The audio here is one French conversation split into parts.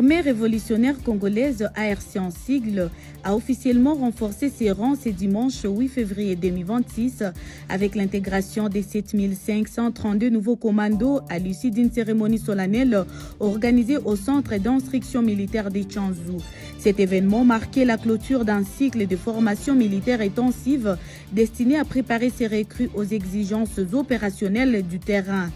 L'armée révolutionnaire congolaise, ARC en sigle, a officiellement renforcé ses rangs ce dimanche 8 février 2026 avec l'intégration des 7532 nouveaux commandos à l'issue d'une cérémonie solennelle organisée au centre d'instruction militaire de Tchanzu. Cet événement marquait la clôture d'un cycle de formation militaire intensive destiné à préparer ces recrues aux exigences opérationnelles du terrain.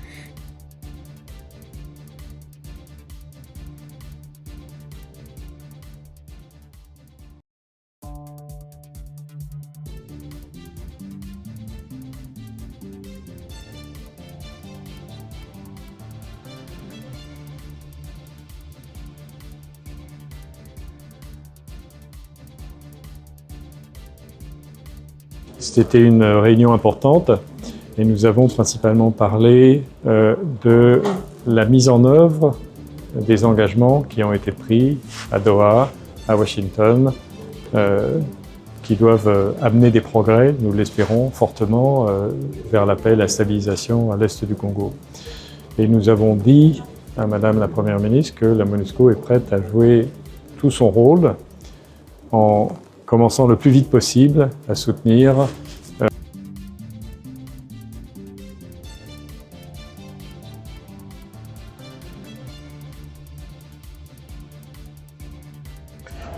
C'était une réunion importante et nous avons principalement parlé de la mise en œuvre des engagements qui ont été pris à Doha, à Washington, qui doivent amener des progrès, nous l'espérons fortement, vers la paix et la stabilisation à l'est du Congo. Et nous avons dit à Madame la Première ministre que la MONUSCO est prête à jouer tout son rôle en commençant le plus vite possible à soutenir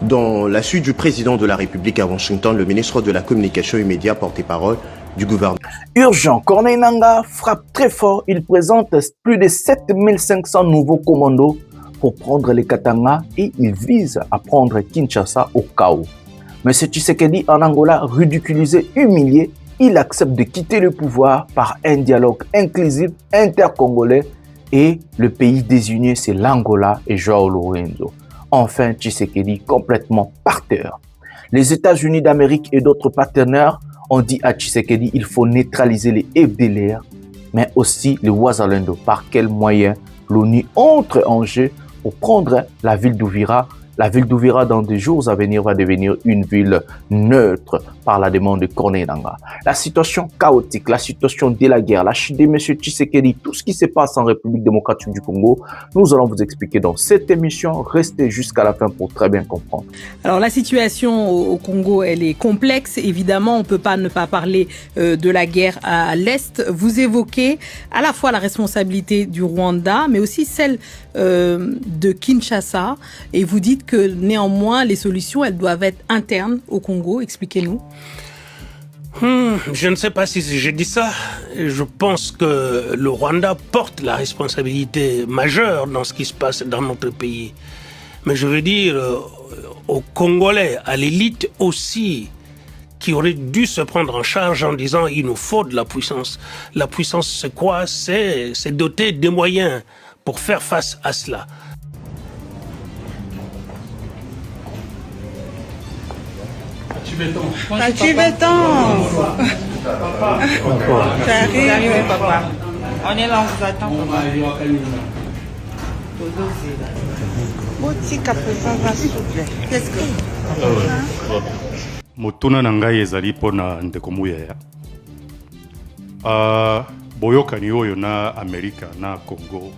Dans la suite du président de la République à Washington, le ministre de la Communication et Médias porte-parole du gouvernement. Urgent, Corneille Nangaa frappe très fort. Il présente plus de 7500 nouveaux commandos pour prendre les Katanga et il vise à prendre Kinshasa au chaos. M. Tshisekedi en Angola, ridiculisé, humilié, il accepte de quitter le pouvoir par un dialogue inclusif intercongolais et le pays désigné c'est l'Angola et João Lourenço. Enfin, Tshisekedi complètement par terre. Les États-Unis d'Amérique et d'autres partenaires ont dit à Tshisekedi il faut neutraliser les FDLR, mais aussi les Wazalendo. Par quels moyens l'ONU entre en jeu pour prendre la ville d'Ouvira. La ville d'Ouvira, dans des jours à venir, va devenir une ville neutre par la demande de Corneille Nangaa. La situation chaotique, la situation de la guerre, la chute de M. Tshisekedi, tout ce qui se passe en République démocratique du Congo, nous allons vous expliquer dans cette émission. Restez jusqu'à la fin pour très bien comprendre. Alors la situation au Congo, elle est complexe. Évidemment, on ne peut pas ne pas parler de la guerre à l'Est. Vous évoquez à la fois la responsabilité du Rwanda, mais aussi celle de Kinshasa. Et vous dites que néanmoins, les solutions, elles doivent être internes au Congo. Expliquez-nous. Je ne sais pas si j'ai dit ça. Je pense que le Rwanda porte la responsabilité majeure dans ce qui se passe dans notre pays. Mais je veux dire aux Congolais, à l'élite aussi, qui aurait dû se prendre en charge en disant il nous faut de la puissance. La puissance, c'est quoi? C'est doter des moyens pour faire face à cela. As-tu béton? J'arrive, papa. On est là, on vous attend. Qu'est-ce que... motuna na ngai ezali pona ndeko Muyaya. Boyokani oyo na Amerika na Congo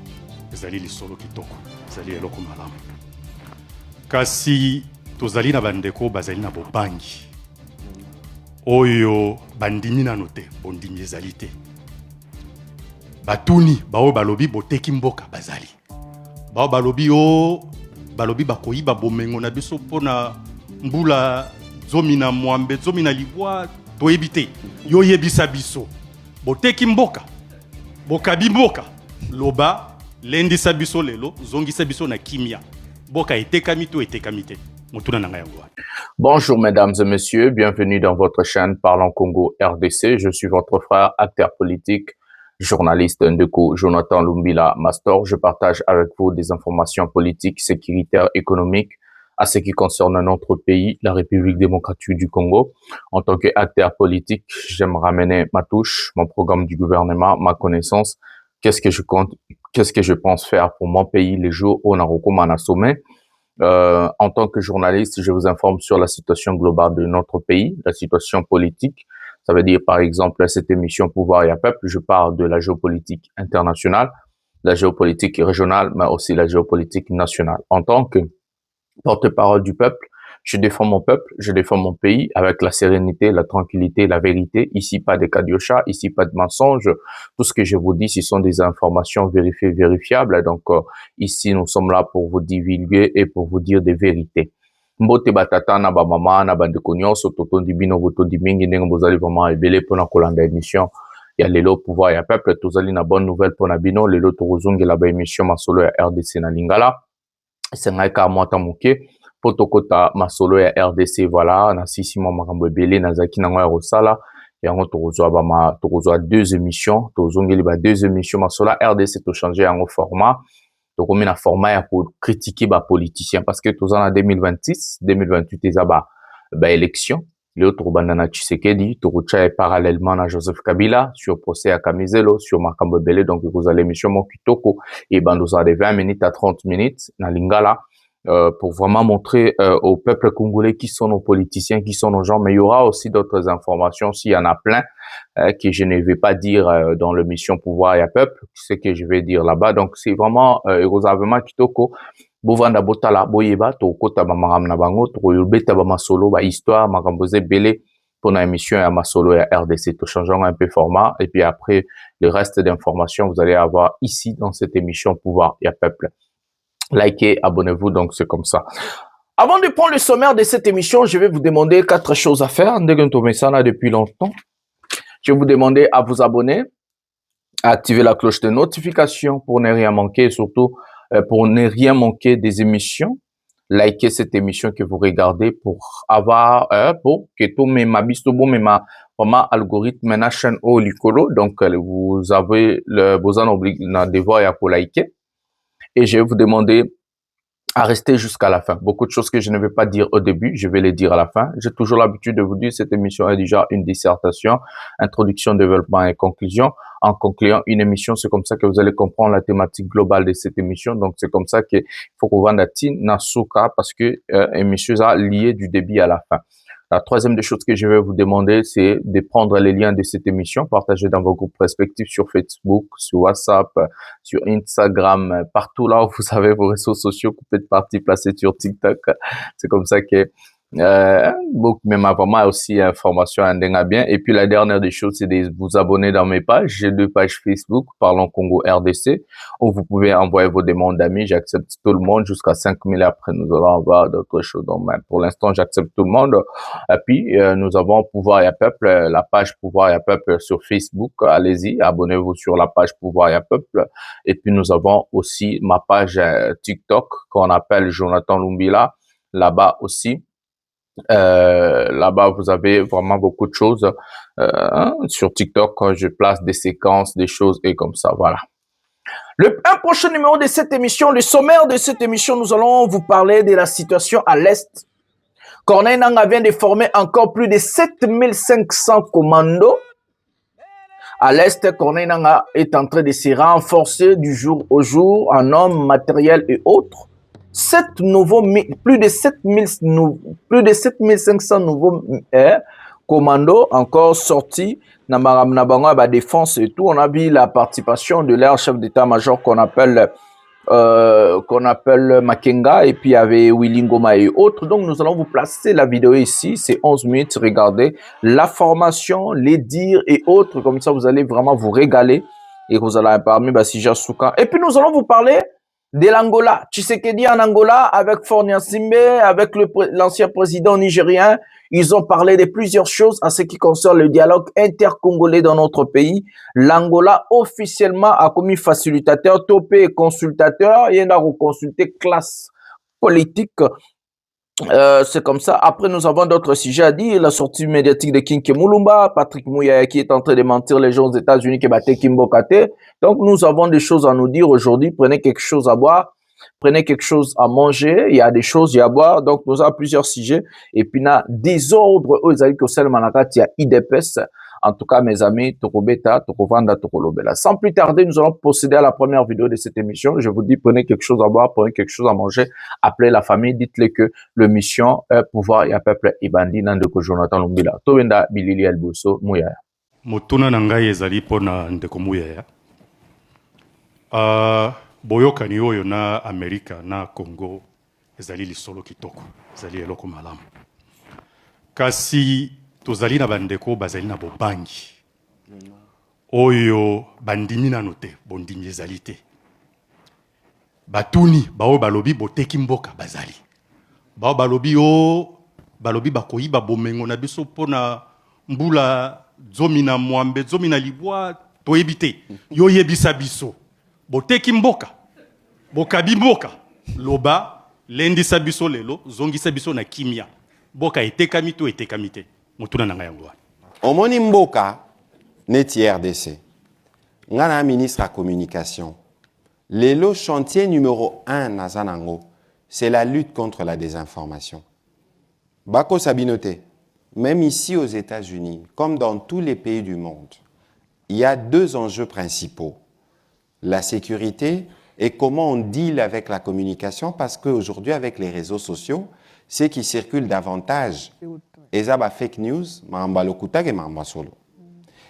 ezali lisolo kitoko, ezali eloko malamu. Kasi tozali na bandeko bazali na bobangi oyo bandimi nano te, bondimi ezali te. Batuni bao balobi boteki mboka bazali. Bao balobi o balobi bakoyiba bomengo na biso pona mbula zomi na mwambe zomi na libwa toyebi te. Yo yebisa biso boteki mboka bokabi mboka loba lendisa biso lelo zongisa biso na kimia boka etekami to etekami te. Bonjour mesdames et messieurs, bienvenue dans votre chaîne Parlons Congo RDC. Je suis votre frère, acteur politique, journaliste Ndeko Jonathan Lumbila Mastor. Je partage avec vous des informations politiques, sécuritaires, économiques à ce qui concerne notre pays, la République démocratique du Congo. En tant qu'acteur politique, j'aime ramener ma touche, mon programme du gouvernement, ma connaissance. Qu'est-ce que je compte, qu'est-ce que je pense faire pour mon pays les jours où on a recommandé un sommet. En tant que journaliste, je vous informe sur la situation globale de notre pays, la situation politique. Ça veut dire, par exemple, cette émission Pouvoir et à Peuple, je parle de la géopolitique internationale, la géopolitique régionale, mais aussi la géopolitique nationale. En tant que porte-parole du peuple, je défends mon peuple, je défends mon pays avec la sérénité, la tranquillité, la vérité. Ici, pas de cadiocha, ici, pas de mensonges. Tout ce que je vous dis, ce sont des informations vérifiées, vérifiables. Donc, ici, nous sommes là pour vous divulguer et pour vous dire des vérités. Mbote batata na ba mama na bandeko nyonso totondi bino botondi mingi ndenge bozali vraiment ebele pona kolanda émission ya lelo pouvoir ya peuple tozali na bonne nouvelle pona bino lelo tozongela ba émission masolo ya RDC na lingala sengai ka mwata moke potokota masolo ya RDC voilà na sisimo makambo ebele nazaki nango ya rosala yango tokozwa deux émissions tozongeli ba deux émissions masolo ya RDC to changer yango format. Donc, on a un format pour critiquer les politiciens parce que tous en 2026, 2028, il y a élection. L'autre, Bandana Tshisekedi, Touroucha est parallèlement à Joseph Kabila, sur procès à Kamizelo, sur Makambo Bele. Donc, vous allez l'émission Mokitoko et nous avons 20 minutes à 30 minutes, dans Lingala, pour vraiment montrer au peuple congolais qui sont nos politiciens, qui sont nos gens. Mais il y aura aussi d'autres informations, s'il y en a plein, que je ne vais pas dire dans l'émission Pouvoir et Peuple, ce que je vais dire là-bas. Donc, c'est vraiment, Erosavema Kitoko, Bovanda Botala, Boyeba, Tokota Bamaram Nabango, Troyobeta Bamasolo, Histoire, Makamboze Bele, pour une émission à Masolo et à RDC, tout changeant un peu format. Et puis après, le reste d'informations, vous allez avoir ici dans cette émission Pouvoir et Peuple. Likez, abonnez-vous, donc c'est comme ça. Avant de prendre le sommaire de cette émission, je vais vous demander 4 choses à faire. Depuis longtemps. Je vais vous demander à vous abonner, à activer la cloche de notification pour ne rien manquer et surtout pour ne rien manquer des émissions. Likez cette émission que vous regardez pour avoir, pour que tout mes bistobo, vraiment algorithme, ma chaîne au Licolo. Donc, vous avez le besoin de devoir pour liker. Et je vais vous demander à rester jusqu'à la fin. Beaucoup de choses que je ne vais pas dire au début, je vais les dire à la fin. J'ai toujours l'habitude de vous dire, cette émission est déjà une dissertation, introduction, développement et conclusion. En concluant une émission, c'est comme ça que vous allez comprendre la thématique globale de cette émission. Donc, c'est comme ça qu'il faut qu'on vende à Nasuka parce que émission est liée du début à la fin. La troisième des choses que je vais vous demander, c'est de prendre les liens de cette émission, partager dans vos groupes respectifs sur Facebook, sur WhatsApp, sur Instagram, partout là où vous avez vos réseaux sociaux, vous pouvez partie placer sur TikTok. C'est comme ça que même vraiment aussi information à bien. Et puis la dernière des choses, c'est de vous abonner dans mes pages. J'ai 2 pages Facebook, Parlons Congo RDC, où vous pouvez envoyer vos demandes d'amis. J'accepte tout le monde jusqu'à 5000. Après, nous allons avoir d'autres choses. Donc, pour l'instant, j'accepte tout le monde. Et puis, nous avons Pouvoir et Peuple, la page Pouvoir et Peuple sur Facebook. Allez-y, abonnez-vous sur la page Pouvoir et Peuple. Et puis, nous avons aussi ma page TikTok qu'on appelle Jonathan Lumbila. Là-bas aussi. Là-bas, vous avez vraiment beaucoup de choses sur TikTok quand je place des séquences, des choses et comme ça, voilà. Un prochain numéro de cette émission, le sommaire de cette émission, nous allons vous parler de la situation à l'Est. Corneille Nangaa vient de former encore plus de 7500 commandos. À l'Est, Corneille Nangaa est en train de se renforcer du jour au jour en hommes, matériel et autres. Plus de 7500 nouveaux commandos encore sortis dans la défense et tout. On a vu la participation de leur chef d'état-major qu'on appelle Makenga et puis il y avait Willy Ngoma et autres. Donc nous allons vous placer la vidéo ici, c'est 11 minutes, regardez la formation, les dires et autres. Comme ça vous allez vraiment vous régaler et vous allez parmi Basija Souka. Et puis nous allons vous parler de l'Angola. Tshisekedi en Angola avec Faure Gnassingbe, avec l'ancien président nigérien. Ils ont parlé de plusieurs choses en ce qui concerne le dialogue intercongolais dans notre pays. L'Angola officiellement a commis facilitateur, topé et consultateur. Il y en a reconsulté classe politique. C'est comme ça. Après, nous avons d'autres sujets à dire. La sortie médiatique de Kinke Mulumba, Patrick Mouyaya qui est en train de mentir les gens aux États-Unis qui battaient Kimbo Kate. Donc, nous avons des choses à nous dire aujourd'hui. Prenez quelque chose à boire, prenez quelque chose à manger. Il y a des choses à boire. Donc, nous avons plusieurs sujets. Et puis, il y a des ordres aux Aïko Selmanakat, il y a IDPS. En tout cas, mes amis, Tokobeta, Tokovanda, Tokolobela. Sans plus tarder, nous allons procéder à la première vidéo de cette émission. Je vous dis, prenez quelque chose à boire, prenez quelque chose à manger, appelez la famille, dites-le que le mission Pouvoir et Peuple Ibandi Nandeko Jonathan Lumbila. Towenda Bilili Elboso Mouyaya. Motuna nangai ezali pona ndeko Mouyaya. boyokani oyo na Amerika na Congo ezali lisolo kitoko, ezali eloko malamu. Kasi tozali na bandeko bazali na bobangi oyo bandimi nano te, bondimi ezali te. Batuni bao balobi boteki mboka bazali. Bao balobi balobi bakoyiba bomengo na biso pona mbula zomi na mwambe zomi na libwa toyebi te. Yo yebisa biso boteki mboka bokabi mboka loba lendisa biso lelo zongisa biso na kimia boka etekami to etekami te mutuna na yango wana. Omoni mboka neti RDC ngana ministre à communication. Le chantier numéro 1 na Zanango, c'est la lutte contre la désinformation. Bako Sabinote, même ici aux États-Unis, comme dans tous les pays du monde, il y a deux enjeux principaux. La sécurité et comment on deal avec la communication, parce qu'aujourd'hui, avec les réseaux sociaux, ce qui circule davantage, et ça, fake news, maramba lokuta et maramba solo.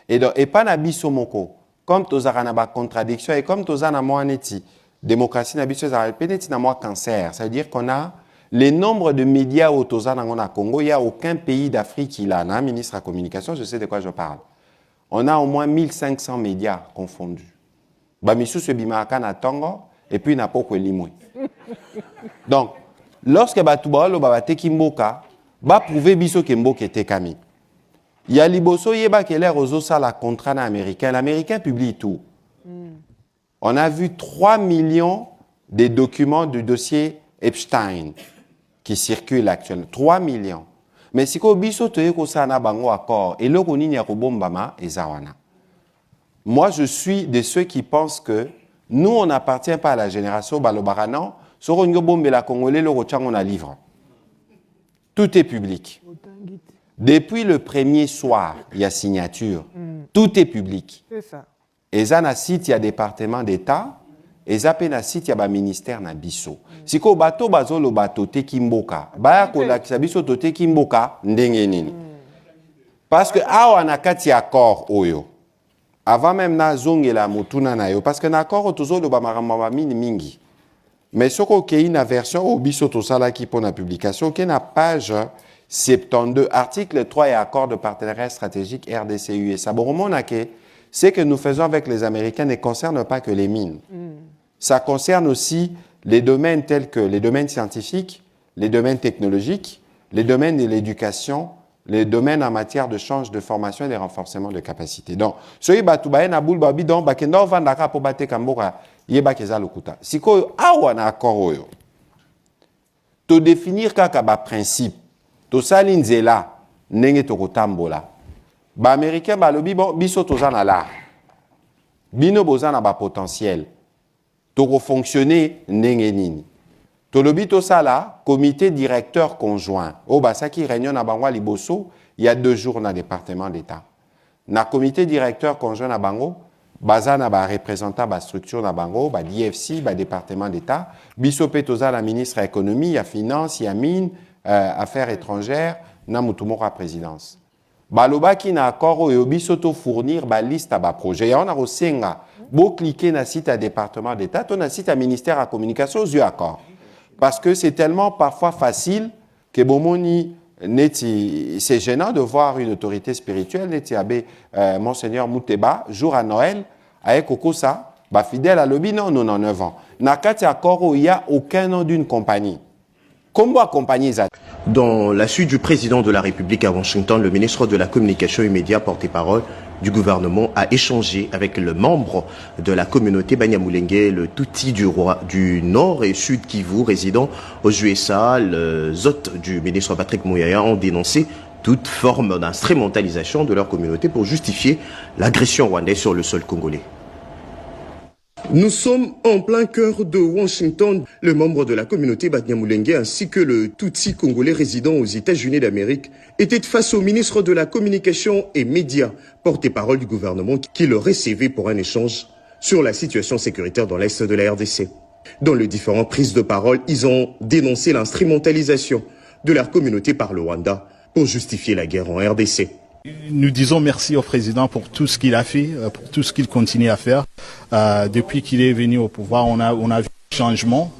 Et donc, et pas nabiso moko. Comme tozara na ba contradiction et comme tozana mo aneti démocratie na biso za peneti na mo cancer, ça veut dire qu'on a les nombres de médias au tozana ngona Congo, il y a aucun pays d'Afrique qui l'a. Na ministre à communication, je sais de quoi je parle. On a au moins 1500 médias confondus. Ba misusu bimaka na Tongo et puis na poko limwe. Donc, lorsque ba tubalo ba teki mboka, ba prouver biso ke mboka était kami. Il y a liboso yeba qui est l'air aux osa la contrat américain. L'américain publie tout. On a vu 3 millions de documents du dossier Epstein qui circulent actuellement. 3 millions. Mais si ko biso toye ko sana bango accord et le konini ya kobombama ezawana. Moi je suis de ceux qui pensent que nous on n'appartient pas à la génération balobaranan, soro ngo bombe la congolais le rochango na livre. Tout est public. Depuis le premier soir, il y a signature. Tout est public. C'est ça. Et ça, na site, il y a département d'État. Et ça, na site, il y a ministère na biso. Si ko bato bazo lo bato te kimboka, baya ko la kisabiso to te kimboka ndenge nini. Parce que awa na kati accord oyo. Avant même na zongela mutuna na yo, parce que na accord tozo lo ba maramba mingi. Mais soko ke une version au biso to sala ki pour la publication, ke na page 72, article 3 et accord de partenariat stratégique RDC-USA. Bon, ce que nous faisons avec les Américains ne concerne pas que les mines. Ça concerne aussi les domaines tels que les domaines scientifiques, les domaines technologiques, les domaines de l'éducation, les domaines en matière de change de formation et de renforcement de capacité. Donc, ce qui est na boule babi donc bakenda vandaka pour battre kamboka yeba keza lokuta. Siko awa na accord oyo. To définir kaka ba principe to salinzela nenge to kotambola. Ba américain ba lobi bon biso tozana la. Bino bozana ba potentiel. To ko fonctionner nenge nini. To lobi to sala comité directeur conjoint. O ba saki réunion na bango liboso, il y a 2 jours na département d'État. Na comité directeur conjoint na bango, bazana ba représentant ba structure na bango, ba DFC, ba département d'État, biso pe tozala ministre économie, ya finance, ya mine, affaires étrangères, na mutumora présidence. Baloba ki na accord oyo biso to fournir ba liste à ba projet. Ya on a rosenga, bo cliquer na site à département d'État, to na site à ministère à communication aux accord. Parce que c'est tellement parfois facile que bomoni neti c'est gênant de voir une autorité spirituelle neti abe monseigneur Mouteba jour à Noël avec Kokosa ba fidèle à lobby non 9 ans. Na kati accord où il y a aucun nom d'une compagnie. Comment accompagner ça? Dans la suite du président de la République à Washington, le ministre de la Communication et Médias, porte-parole du gouvernement, a échangé avec le membre de la communauté Banyamulenge, le Tutsi du roi du Nord et Sud Kivu, résident aux USA. Les hôtes du ministre Patrick Muyaya ont dénoncé toute forme d'instrumentalisation de leur communauté pour justifier l'agression rwandaise sur le sol congolais. Nous sommes en plein cœur de Washington. Le membre de la communauté Banyamulenge ainsi que le Tutsi congolais résident aux États-Unis d'Amérique étaient face au ministre de la Communication et Médias, porte-parole du gouvernement, qui le recevait pour un échange sur la situation sécuritaire dans l'Est de la RDC. Dans les différentes prises de parole, ils ont dénoncé l'instrumentalisation de leur communauté par le Rwanda pour justifier la guerre en RDC. Nous disons merci au président pour tout ce qu'il a fait, pour tout ce qu'il continue à faire. Depuis qu'il est venu au pouvoir, on a vu un changement,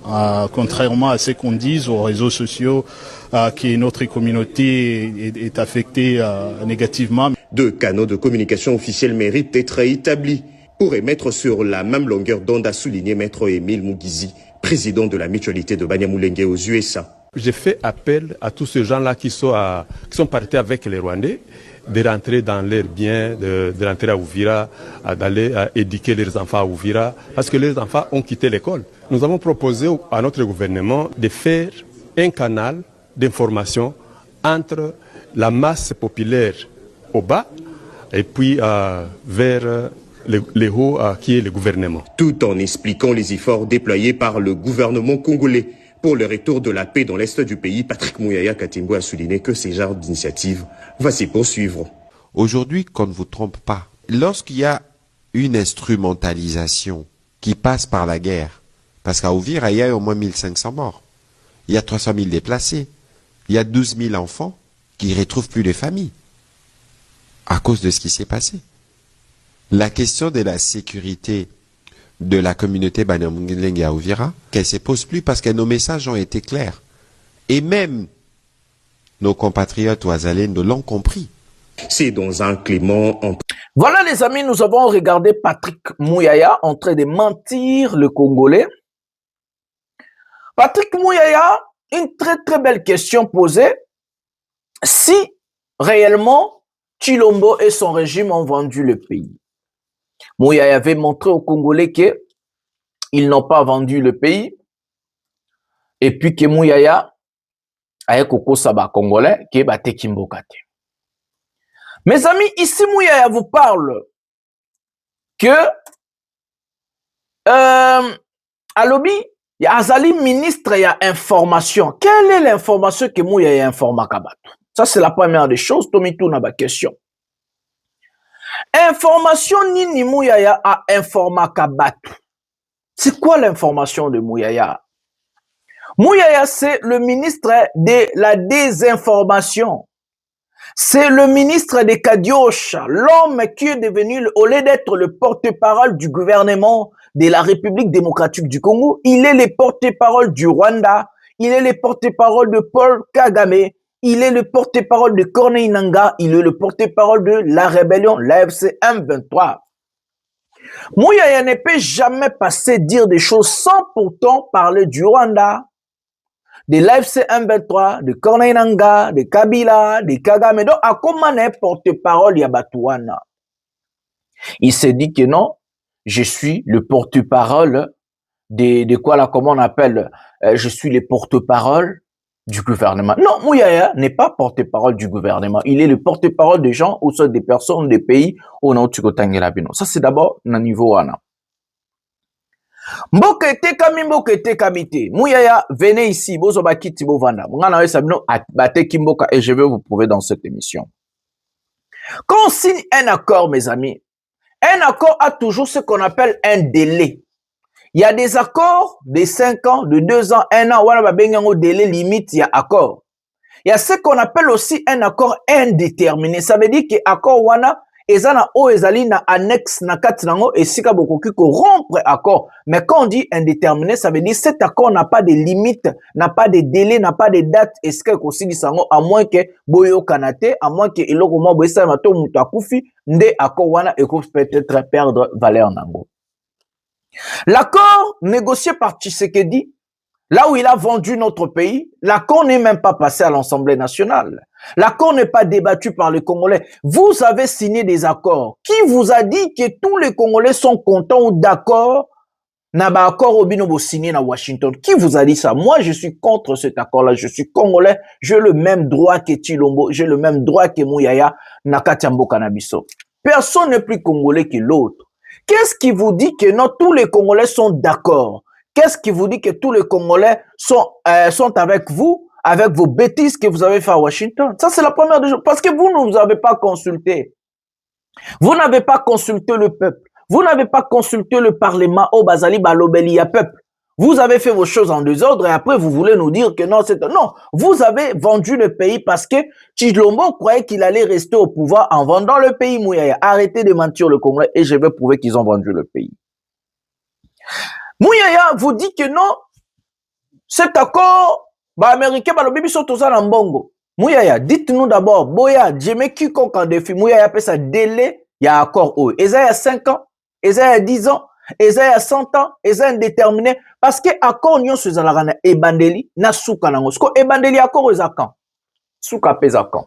contrairement à ce qu'on dit aux réseaux sociaux, que notre communauté est affectée négativement. 2 canaux de communication officiels méritent d'être établis pour émettre sur la même longueur d'onde, a souligné Maître Émile Mugizi, président de la mutualité de Banyamulenge aux USA. J'ai fait appel à tous ces gens-là qui sont partis avec les Rwandais, de rentrer dans leurs biens, de rentrer à Uvira, d'aller éduquer leurs enfants à Uvira, parce que leurs enfants ont quitté l'école. Nous avons proposé à notre gouvernement de faire un canal d'information entre la masse populaire au bas et puis vers le haut qui est le gouvernement. Tout en expliquant les efforts déployés par le gouvernement congolais pour le retour de la paix dans l'est du pays, Patrick Mouyaya Katimbo a souligné que ces genres d'initiatives vont s'y poursuivre. Aujourd'hui, qu'on ne vous trompe pas, lorsqu'il y a une instrumentalisation qui passe par la guerre, parce qu'à Uvira, il y a au moins 1500 morts, il y a 300 000 déplacés, il y a 12 000 enfants qui ne retrouvent plus les familles à cause de ce qui s'est passé. La question de la sécurité de la communauté Banyamulenge à Uvira, qu'elle ne se pose plus parce que nos messages ont été clairs. Et même nos compatriotes Ouazalendo l'ont compris. C'est dans un climat... Voilà les amis, nous avons regardé Patrick Mouyaya en train de mentir le Congolais. Patrick Mouyaya, une très belle question posée. Si réellement Tshilombo et son régime ont vendu le pays, Mouyaya avait montré aux Congolais qu'ils n'ont pas vendu le pays et puis que Mouyaya a Koko Saba Congolais qui est batté Kimbokate. Mes amis, ici Mouyaya vous parle que à Lobby, il y a Azali ministre, il y a information. Quelle est l'information que Mouyaya informe à Kabatou? Ça, c'est la première des choses. Tomitou n'a pas question. Information Nini Mouyaya a informé Kabatou. C'est quoi l'information de Mouyaya? Mouyaya, c'est le ministre de la désinformation. C'est le ministre des Kadioche, l'homme qui est devenu, au lieu d'être le porte-parole du gouvernement de la République démocratique du Congo, il est le porte-parole du Rwanda, il est le porte-parole de Paul Kagame, il est le porte-parole de Corneille Nangaa, il est le porte-parole de la rébellion, l'AFC M23. Mouyaya ne peut jamais passer dire des choses sans pourtant parler du Rwanda, de l'AFC M23, de Corneille Nangaa, de Kabila, de Kagame. Donc, à comment est porte-parole Yabatouana? Il s'est dit que non, je suis le porte-parole de quoi là, comment on appelle, je suis le porte-parole du gouvernement. Non, Mouyaya n'est pas porte-parole du gouvernement. Il est le porte-parole des gens ou soit des personnes des pays au nom du Kotangelabino. Ça, c'est d'abord le niveau wana. Mbokete kami mbokete kamite. Mouyaya, venez ici. Bozo bakiti bo vanda. Mungana we sabino bate kimboka et je vais vous prouver dans cette émission. Quand on signe un accord, mes amis, un accord a toujours ce qu'on appelle un délai. Il y a des accords de 5 ans, de 2 ans, 1 an, voilà, bengango délai limite, il y a accord. Il y a ce qu'on appelle aussi un accord indéterminé. Ça veut dire que accord wana, ezana o ezali na annexe na katinango et sika bokoki ko rompre accord. Mais quand on dit indéterminé, ça veut dire cet accord n'a pas de limite, n'a pas de délai, n'a pas de date. Est-ce que kosili sango à moins que boyo kanate, à moins que eloko mo boyesa mato mutakufi, nde accord wana et peut-être perdre valeur nango. L'accord négocié par Tshisekedi, là où il a vendu notre pays, l'accord n'est même pas passé à l'Assemblée nationale. L'accord n'est pas débattu par les Congolais. Vous avez signé des accords. Qui vous a dit que tous les Congolais sont contents ou d'accord? N'a pas accord au binobo signé à Washington. Qui vous a dit ça? Moi, je suis contre cet accord-là. Je suis Congolais. J'ai le même droit que Tshilombo. J'ai le même droit que Mouyaya, Nakatiambo Kanabiso. Personne n'est plus Congolais que l'autre. Qu'est-ce qui vous dit que non, tous les Congolais sont d'accord? Qu'est-ce qui vous dit que tous les Congolais sont avec vous, avec vos bêtises que vous avez fait à Washington? Ça, c'est la première des choses. Parce que vous ne nous avez pas consulté. Vous n'avez pas consulté le peuple. Vous n'avez pas consulté le Parlement au Bazali Balobelia peuple. Vous avez fait vos choses en désordre et après vous voulez nous dire que non, c'est... Non, vous avez vendu le pays parce que Tshilombo croyait qu'il allait rester au pouvoir en vendant le pays, Mouyaya. Arrêtez de mentir le Congolais et je vais prouver qu'ils ont vendu le pays. Mouyaya vous dit que non, cet accord, américain, le bibi sont tous en bongo. Mouyaya, dites-nous d'abord, Boya, j'aimais quiconque en défi, Mouyaya appelle ça délai, il y a accord. Ils ont 5 ans, ils ont 10 ans, ils ont 100 ans, ils ont indéterminé. Parce que accord nyon se zalarana ebandeli na souka nango. Sko ebandeli accord ezakan. Souka pezakan.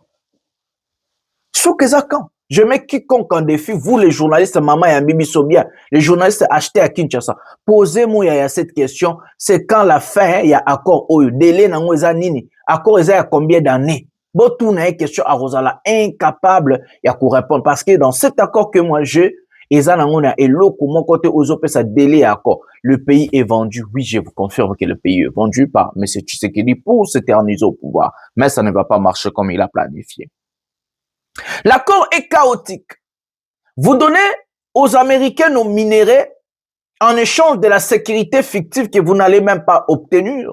Souka ezakan. Je mets quiconque en défi, vous les journalistes, maman et Bibi Sobia, les journalistes achetés à Kinshasa, posez-moi cette question, c'est quand la fin, il y a accord au délai nango eza nini, accord eza ya combien d'années. Bon, tout n'a question à Rosala, incapable, il y a qu'on répondre, parce que dans cet accord que moi j'ai, eza nango na eloko mon côté aux opé ça délai accord. Le pays est vendu, oui, je vous confirme que le pays est vendu par M. Tshisekedi pour s'éterniser au pouvoir, mais ça ne va pas marcher comme il a planifié. L'accord est chaotique. Vous donnez aux Américains nos minéraux en échange de la sécurité fictive que vous n'allez même pas obtenir.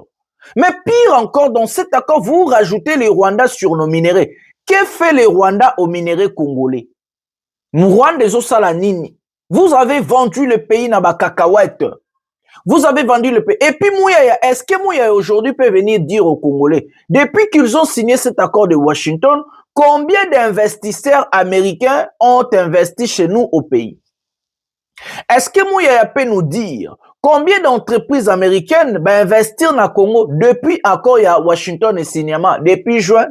Mais pire encore, dans cet accord, vous rajoutez les Rwandais sur nos minéraux. Que fait les Rwandais aux minéraux congolais? Rwanda Salanini. Vous avez vendu le pays na cacahuète. Vous avez vendu le pays. Et puis Mouyaya, est-ce que Mouyaya aujourd'hui peut venir dire aux Congolais, depuis qu'ils ont signé cet accord de Washington, combien d'investisseurs américains ont investi chez nous au pays? Est-ce que Mouyaya peut nous dire combien d'entreprises américaines investir dans le Congo depuis l'accord à Washington et Signama, depuis juin,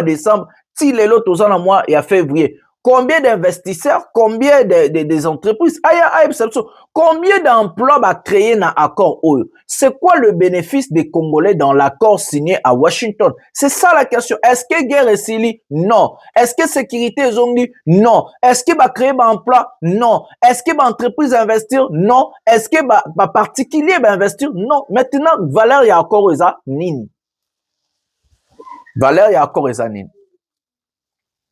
décembre, si les lots aux en mois et à février? Combien d'investisseurs, combien des entreprises, combien d'emplois va créer dans l'accord? C'est quoi le bénéfice des Congolais dans l'accord signé à Washington? C'est ça la question. Est-ce que guerre est sili? Non. Est-ce que sécurité est zongli? Non. Est-ce que va créer un emploi? Non. Est-ce que va entreprise investir? Non. Est-ce que va particulier va investir? Non. Maintenant, valeur y a encore nini. Valeur y a encore nini.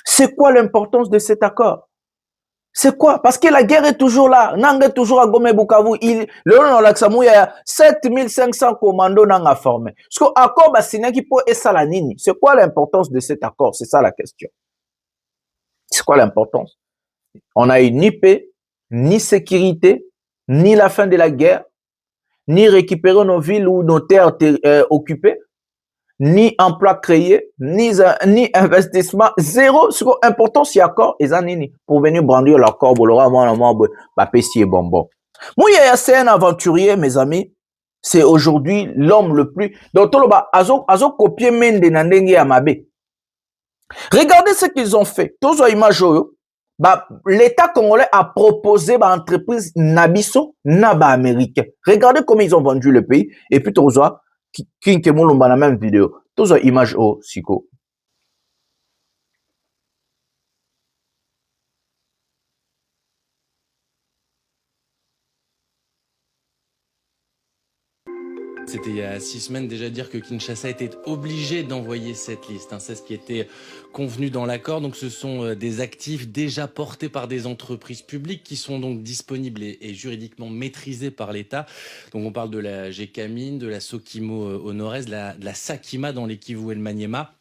C'est quoi l'importance de cet accord? C'est quoi? Parce que la guerre est toujours là. Nanga est toujours à Gome Bukavu. Le nom de il y a 7500 commandos nanga formés. Parce que l'accord va signer qui peut et salanini. C'est quoi l'importance de cet accord? C'est ça la question. C'est quoi l'importance? On a eu ni paix, ni sécurité, ni la fin de la guerre, ni récupérer nos villes ou nos terres occupées, ni emploi créé, ni investissement, zéro. Ce qui est important, c'est l'accord, et zanini, pour venir brandir l'accord, Pessi et bonbon. Moi, c'est un aventurier, mes amis. C'est aujourd'hui l'homme le plus, donc, azo copier Mende Nandenge Amabe. Regardez ce qu'ils ont fait. Tous les images, l'État congolais a proposé à l'entreprise Nabiso, Naba américain. Regardez comment ils ont vendu le pays, et puis, tous qui dans la même vidéo. Tous les images au Siko. C'était il y a 6 semaines déjà dire que Kinshasa était obligé d'envoyer cette liste. C'est ce qui était convenu dans l'accord. Donc ce sont des actifs déjà portés par des entreprises publiques qui sont donc disponibles et juridiquement maîtrisés par l'État. Donc on parle de la Gécamine, de la Sokimo au nord-est, de la Sakima dans les Kivu et le Maniema.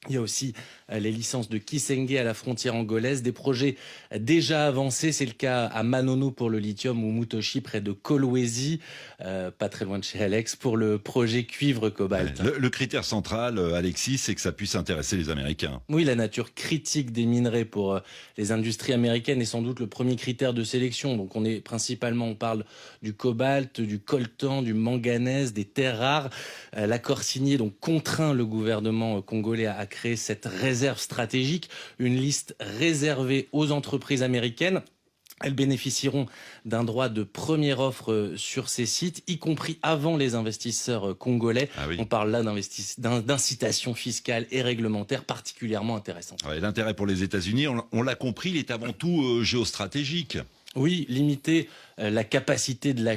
Il y a aussi les licences de Kisenge à la frontière angolaise, des projets déjà avancés. C'est le cas à Manono pour le lithium ou Mutoshi près de Kolwezi, pas très loin de chez Alex, pour le projet cuivre-cobalt. Le critère central, Alexis, c'est que ça puisse intéresser les Américains. Oui, la nature critique des minerais pour les industries américaines est sans doute le premier critère de sélection. Donc on parle du cobalt, du coltan, du manganèse, des terres rares. L'accord signé donc contraint le gouvernement congolais à créer cette réserve stratégique, une liste réservée aux entreprises américaines. Elles bénéficieront d'un droit de première offre sur ces sites, y compris avant les investisseurs congolais. Ah oui. On parle là d'incitation fiscale et réglementaire particulièrement intéressante. Ouais, l'intérêt pour les États-Unis, on l'a compris, il est avant tout géostratégique. Oui, limiter la capacité de la...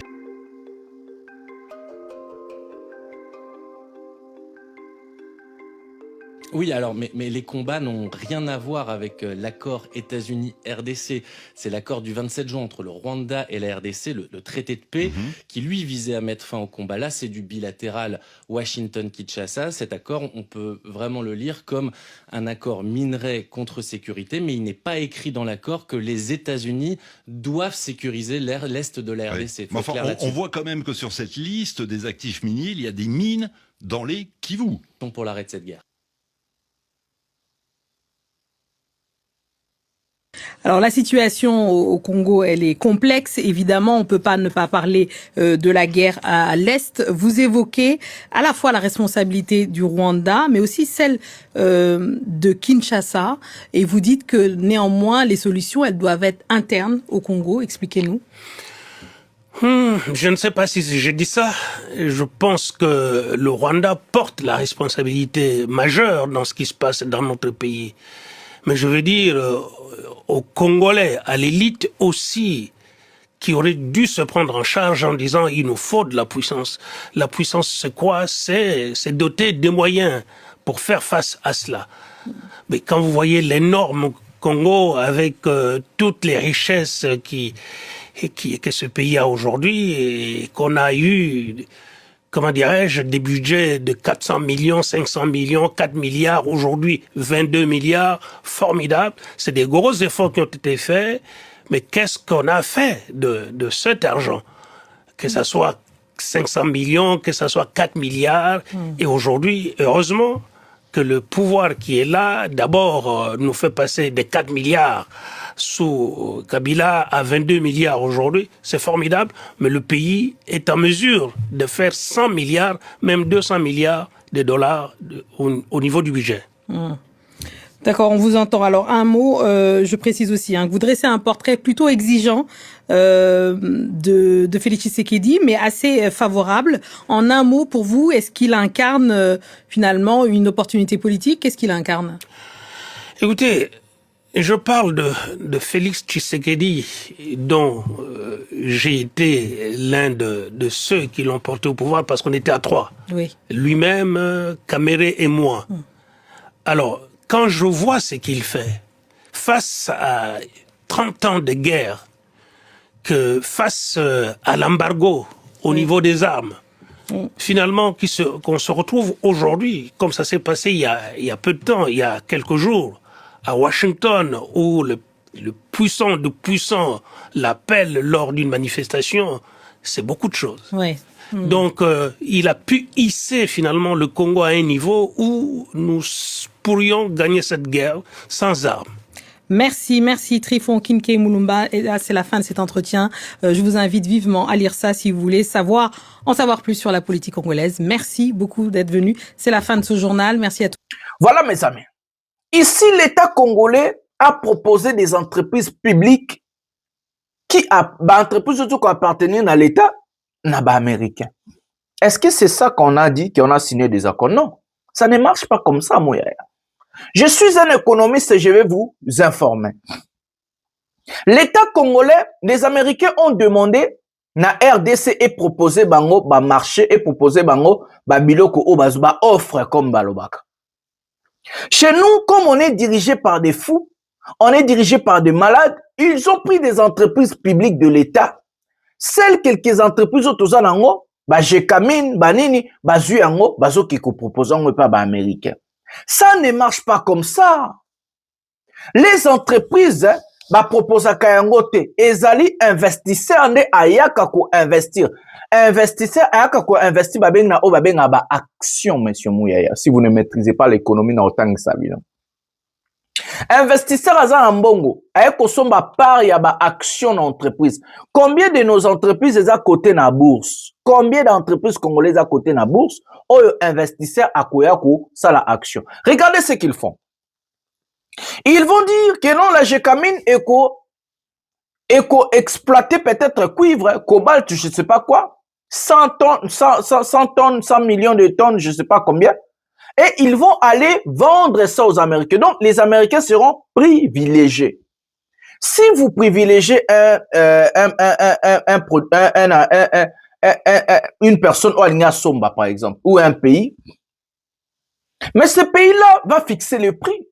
Oui, alors, mais les combats n'ont rien à voir avec l'accord États-Unis-RDC. C'est l'accord du 27 juin entre le Rwanda et la RDC, le traité de paix, qui lui visait à mettre fin au combat. Là, c'est du bilatéral Washington-Kinshasa. Cet accord, on peut vraiment le lire comme un accord minerai contre sécurité, mais il n'est pas écrit dans l'accord que les États-Unis doivent sécuriser l'est de la RDC. Mais enfin, on voit quand même que sur cette liste des actifs miniers, il y a des mines dans les Kivu. Pour l'arrêt de cette guerre. Alors la situation au Congo, elle est complexe. Évidemment, on peut pas ne pas parler de la guerre à l'Est. Vous évoquez à la fois la responsabilité du Rwanda, mais aussi celle de Kinshasa. Et vous dites que néanmoins, les solutions, elles doivent être internes au Congo. Expliquez-nous. Je ne sais pas si j'ai dit ça. Je pense que le Rwanda porte la responsabilité majeure dans ce qui se passe dans notre pays. Mais je veux dire aux Congolais, à l'élite aussi, qui aurait dû se prendre en charge en disant il nous faut de la puissance. La puissance, c'est quoi? C'est doter des moyens pour faire face à cela. Mais quand vous voyez l'énorme Congo avec toutes les richesses que ce pays a aujourd'hui et qu'on a eu, comment dirais-je, des budgets de 400 millions, 500 millions, 4 milliards, aujourd'hui 22 milliards, formidable. C'est des gros efforts qui ont été faits, mais qu'est-ce qu'on a fait de cet argent? Que ça soit 500 millions, que ça soit 4 milliards, et aujourd'hui, heureusement, que le pouvoir qui est là, d'abord, nous fait passer des 4 milliards sous Kabila à 22 milliards aujourd'hui, c'est formidable, mais le pays est en mesure de faire 100 milliards, même 200 milliards de dollars au niveau du budget. D'accord, on vous entend. Alors un mot, je précise aussi, que vous dressez un portrait plutôt exigeant de Félix Tshisekedi, mais assez favorable. En un mot, pour vous, est-ce qu'il incarne finalement une opportunité politique? Qu'est-ce qu'il incarne? Écoutez, je parle de Félix Tshisekedi, dont j'ai été l'un de ceux qui l'ont porté au pouvoir parce qu'on était à 3. Oui. Lui-même, Kamere et moi. Alors, quand je vois ce qu'il fait, face à 30 ans de guerre, que face à l'embargo au niveau des armes, finalement, qu'on se retrouve aujourd'hui, comme ça s'est passé il y a peu de temps, il y a quelques jours, à Washington, où le puissant de puissant l'appelle lors d'une manifestation, c'est beaucoup de choses. Ouais. Donc, il a pu hisser finalement le Congo à un niveau où nous pourrions gagner cette guerre sans armes. Merci Trifon Kinke Mulumba. Et là, c'est la fin de cet entretien. Je vous invite vivement à lire ça si vous voulez en savoir plus sur la politique congolaise. Merci beaucoup d'être venu. C'est la fin de ce journal. Merci à tous. Voilà mes amis. Ici, l'État congolais a proposé des entreprises publiques entreprises surtout qui appartiennent à l'État, américain. Est-ce que c'est ça qu'on a dit, qu'on a signé des accords? Non, ça ne marche pas comme ça, Mouyaya. Je suis un économiste et je vais vous informer. L'État congolais, les Américains ont demandé na RDC et proposé bango ba marché et proposé bango ba biloko o bazuba offre comme balobaka. Chez nous, comme on est dirigé par des fous, on est dirigé par des malades, ils ont pris des entreprises publiques de l'État. Celles quelques entreprises autour nango, ba Jekamine, ba nini, ba Zuyango, ba zo qui proposent pas ba américain. Ça ne marche pas comme ça. Les entreprises, ba proposa kayango te, ezali investisseur ne ayaka ko investir. Investisseur ayaka ko investir ba benga o ba benga ba action, monsieur Mouyaya, si vous ne maîtrisez pas l'économie na autant que ça bien. Investisseur aza mbongo, ayako somba part ya ba action na entreprise. Combien de nos entreprises est à côté na bourse? Combien d'entreprises congolaises à côté na bourse? Oyo investisseur akoyako ça la action. Regardez ce qu'ils font. Ils vont dire que non, la Gécamine exploiter peut-être cuivre, cobalt, je ne sais pas quoi, 100 tonnes, 100 tonnes, 100 millions de tonnes, je ne sais pas combien. Et ils vont aller vendre ça aux Américains. Donc, les Américains seront privilégiés. Si vous privilégiez une personne, ou Somba, par exemple, ou un pays, Mais ce pays-là va fixer le prix.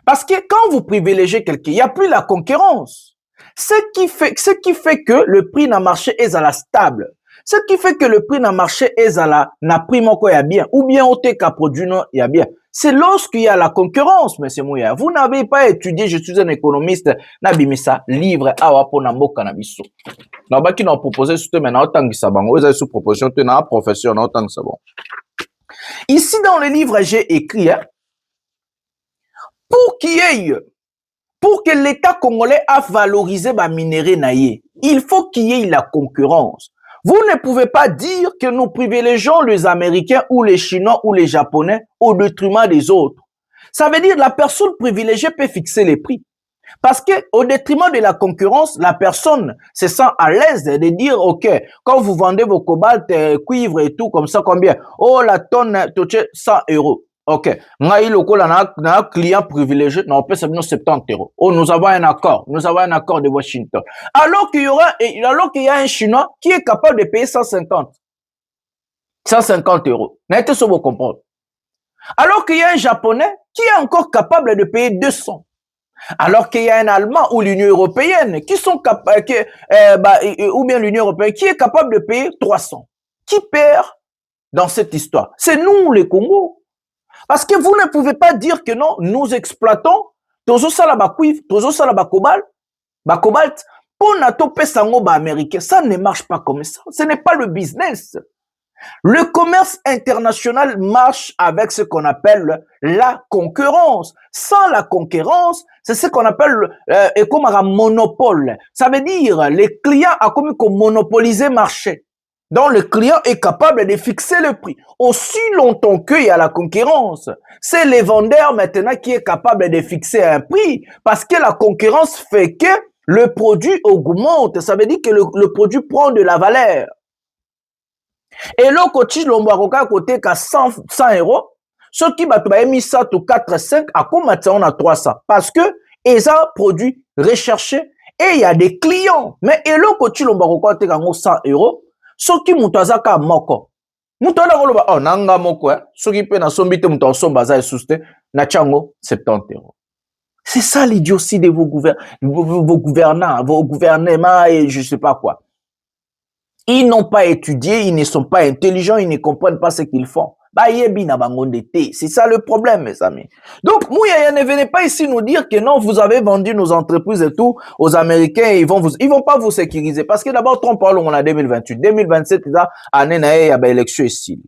Parce que quand vous privilégiez quelqu'un, il n'y a plus la concurrence. Ce qui fait que le prix n'a marché est à la stable. Ce qui fait que le prix n'a marché est à la n'a prix moko ya bien ou bien au teka produit non ya bien. C'est lorsqu'il y a la concurrence, monsieur Mouya. Vous n'avez pas étudié, je suis un économiste, nabimisa livre awa po na mboka na biso. Na baki na proposer surtout maintenant autant que ça bon, vous avez sous proposition tu na profession autant que ça bon. Ici dans le livre j'ai écrit pour que l'État congolais a valorisé ma minéraux naïe, il faut qu'il y ait la concurrence. Vous ne pouvez pas dire que nous privilégions les Américains ou les Chinois ou les Japonais au détriment des autres. Ça veut dire que la personne privilégiée peut fixer les prix. Parce que au détriment de la concurrence, la personne se sent à l'aise de dire, OK, quand vous vendez vos cobalt, cuivre et tout, comme ça, combien? Oh, la tonne, 100 €. OK. Ngai lokola na client privilégié, on peut 70 €. Oh, nous avons un accord. Nous avons un accord de Washington. Alors qu'il y a un Chinois qui est capable de payer 150 €. N'êtes-ce pas vous comprendre? Alors qu'il y a un Japonais qui est encore capable de payer 200. Alors qu'il y a un Allemand ou l'Union européenne qui sont capables, ou bien l'Union européenne qui est capable de payer 300. Qui perd dans cette histoire? C'est nous, les Congos. Parce que vous ne pouvez pas dire que non, nous exploitons tozo sala ba cuivre, tozo sala ba cobalt, pour nato pesango ba américain. Ça ne marche pas comme ça. Ce n'est pas le business. Le commerce international marche avec ce qu'on appelle la concurrence. Sans la concurrence, c'est ce qu'on appelle comme un monopole. Ça veut dire les clients ont comme monopoliser le marché. Donc, le client est capable de fixer le prix. Aussi longtemps qu'il y a la concurrence, c'est le vendeur maintenant qui est capable de fixer un prix parce que la concurrence fait que le produit augmente. Ça veut dire que le produit prend de la valeur. Et là, quand il y a côté 100 €, ce qui va être mis ça tout 4, 5, à combien on a 300? Parce que ils ont produit recherché et il y a des clients. Mais et là, quand il y a 100 €, ce qui mutazaka moko. Mutana koloba oh nanga moko ce qui peut na sombite mutanso baza souste na chango 70 €. C'est ça l'idiotie de vos gouvernants, vos gouvernements et je sais pas quoi. Ils n'ont pas étudié, ils ne sont pas intelligents, ils ne comprennent pas ce qu'ils font. C'est ça le problème, mes amis. Donc, Mouya, ne venez pas ici nous dire que non, vous avez vendu nos entreprises et tout aux Américains, ils vont pas vous sécuriser. Parce que d'abord, Trump parle, on a 2028. 2027, il y a année, il y a élection ici.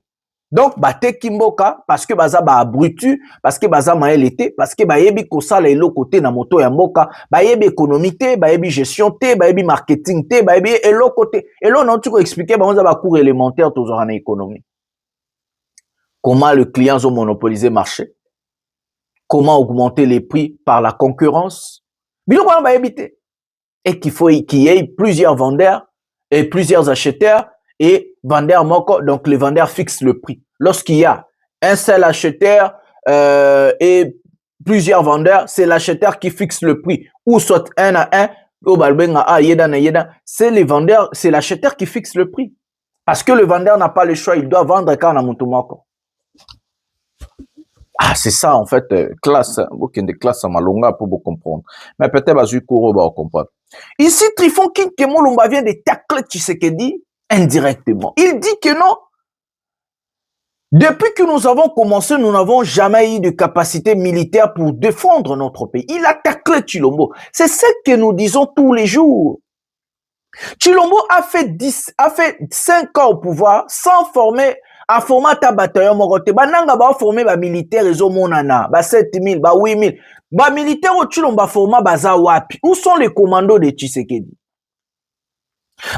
Donc, bate Kimboka, parce que baza ba abrutu, parce que baza maël été, parce que ba yebi kosala elo côté na moto ya mboka, ba yebi économité, ba yebi gestion té, ba yebi marketing té, ba yebi elo côté. Elo non, tu peux expliquer, ba on a ba cours élémentaire toujours en économie. Comment le client a monopolisé le marché? Comment augmenter les prix par la concurrence? Et qu'il y ait plusieurs vendeurs et plusieurs acheteurs et vendeurs moko. Donc les vendeurs fixent le prix. Lorsqu'il y a un seul acheteur et plusieurs vendeurs, c'est l'acheteur qui fixe le prix. Ou soit un à un, c'est les vendeurs, c'est l'acheteur qui fixe le prix. Parce que le vendeur n'a pas le choix, il doit vendre quand on a montomoko. Ah, c'est ça, en fait, classe, aucune des classes à Malonga pour vous comprendre. Mais peut-être, Azukuro va comprendre. Ici, Trifon Kinkemolomba vient de tacler Tshisekedi indirectement. Il dit que non. Depuis que nous avons commencé, nous n'avons jamais eu de capacité militaire pour défendre notre pays. Il a taclé Tshilombo. C'est ce que nous disons tous les jours. Tshilombo a fait 5 ans au pouvoir sans former a formé ta bataillon morote bananga ba formé ba militaire ezo monana ba 7000 ba 8000 ba militaire au Tshilombo forma baza wapi? Où sont les commandos de Tshisekedi?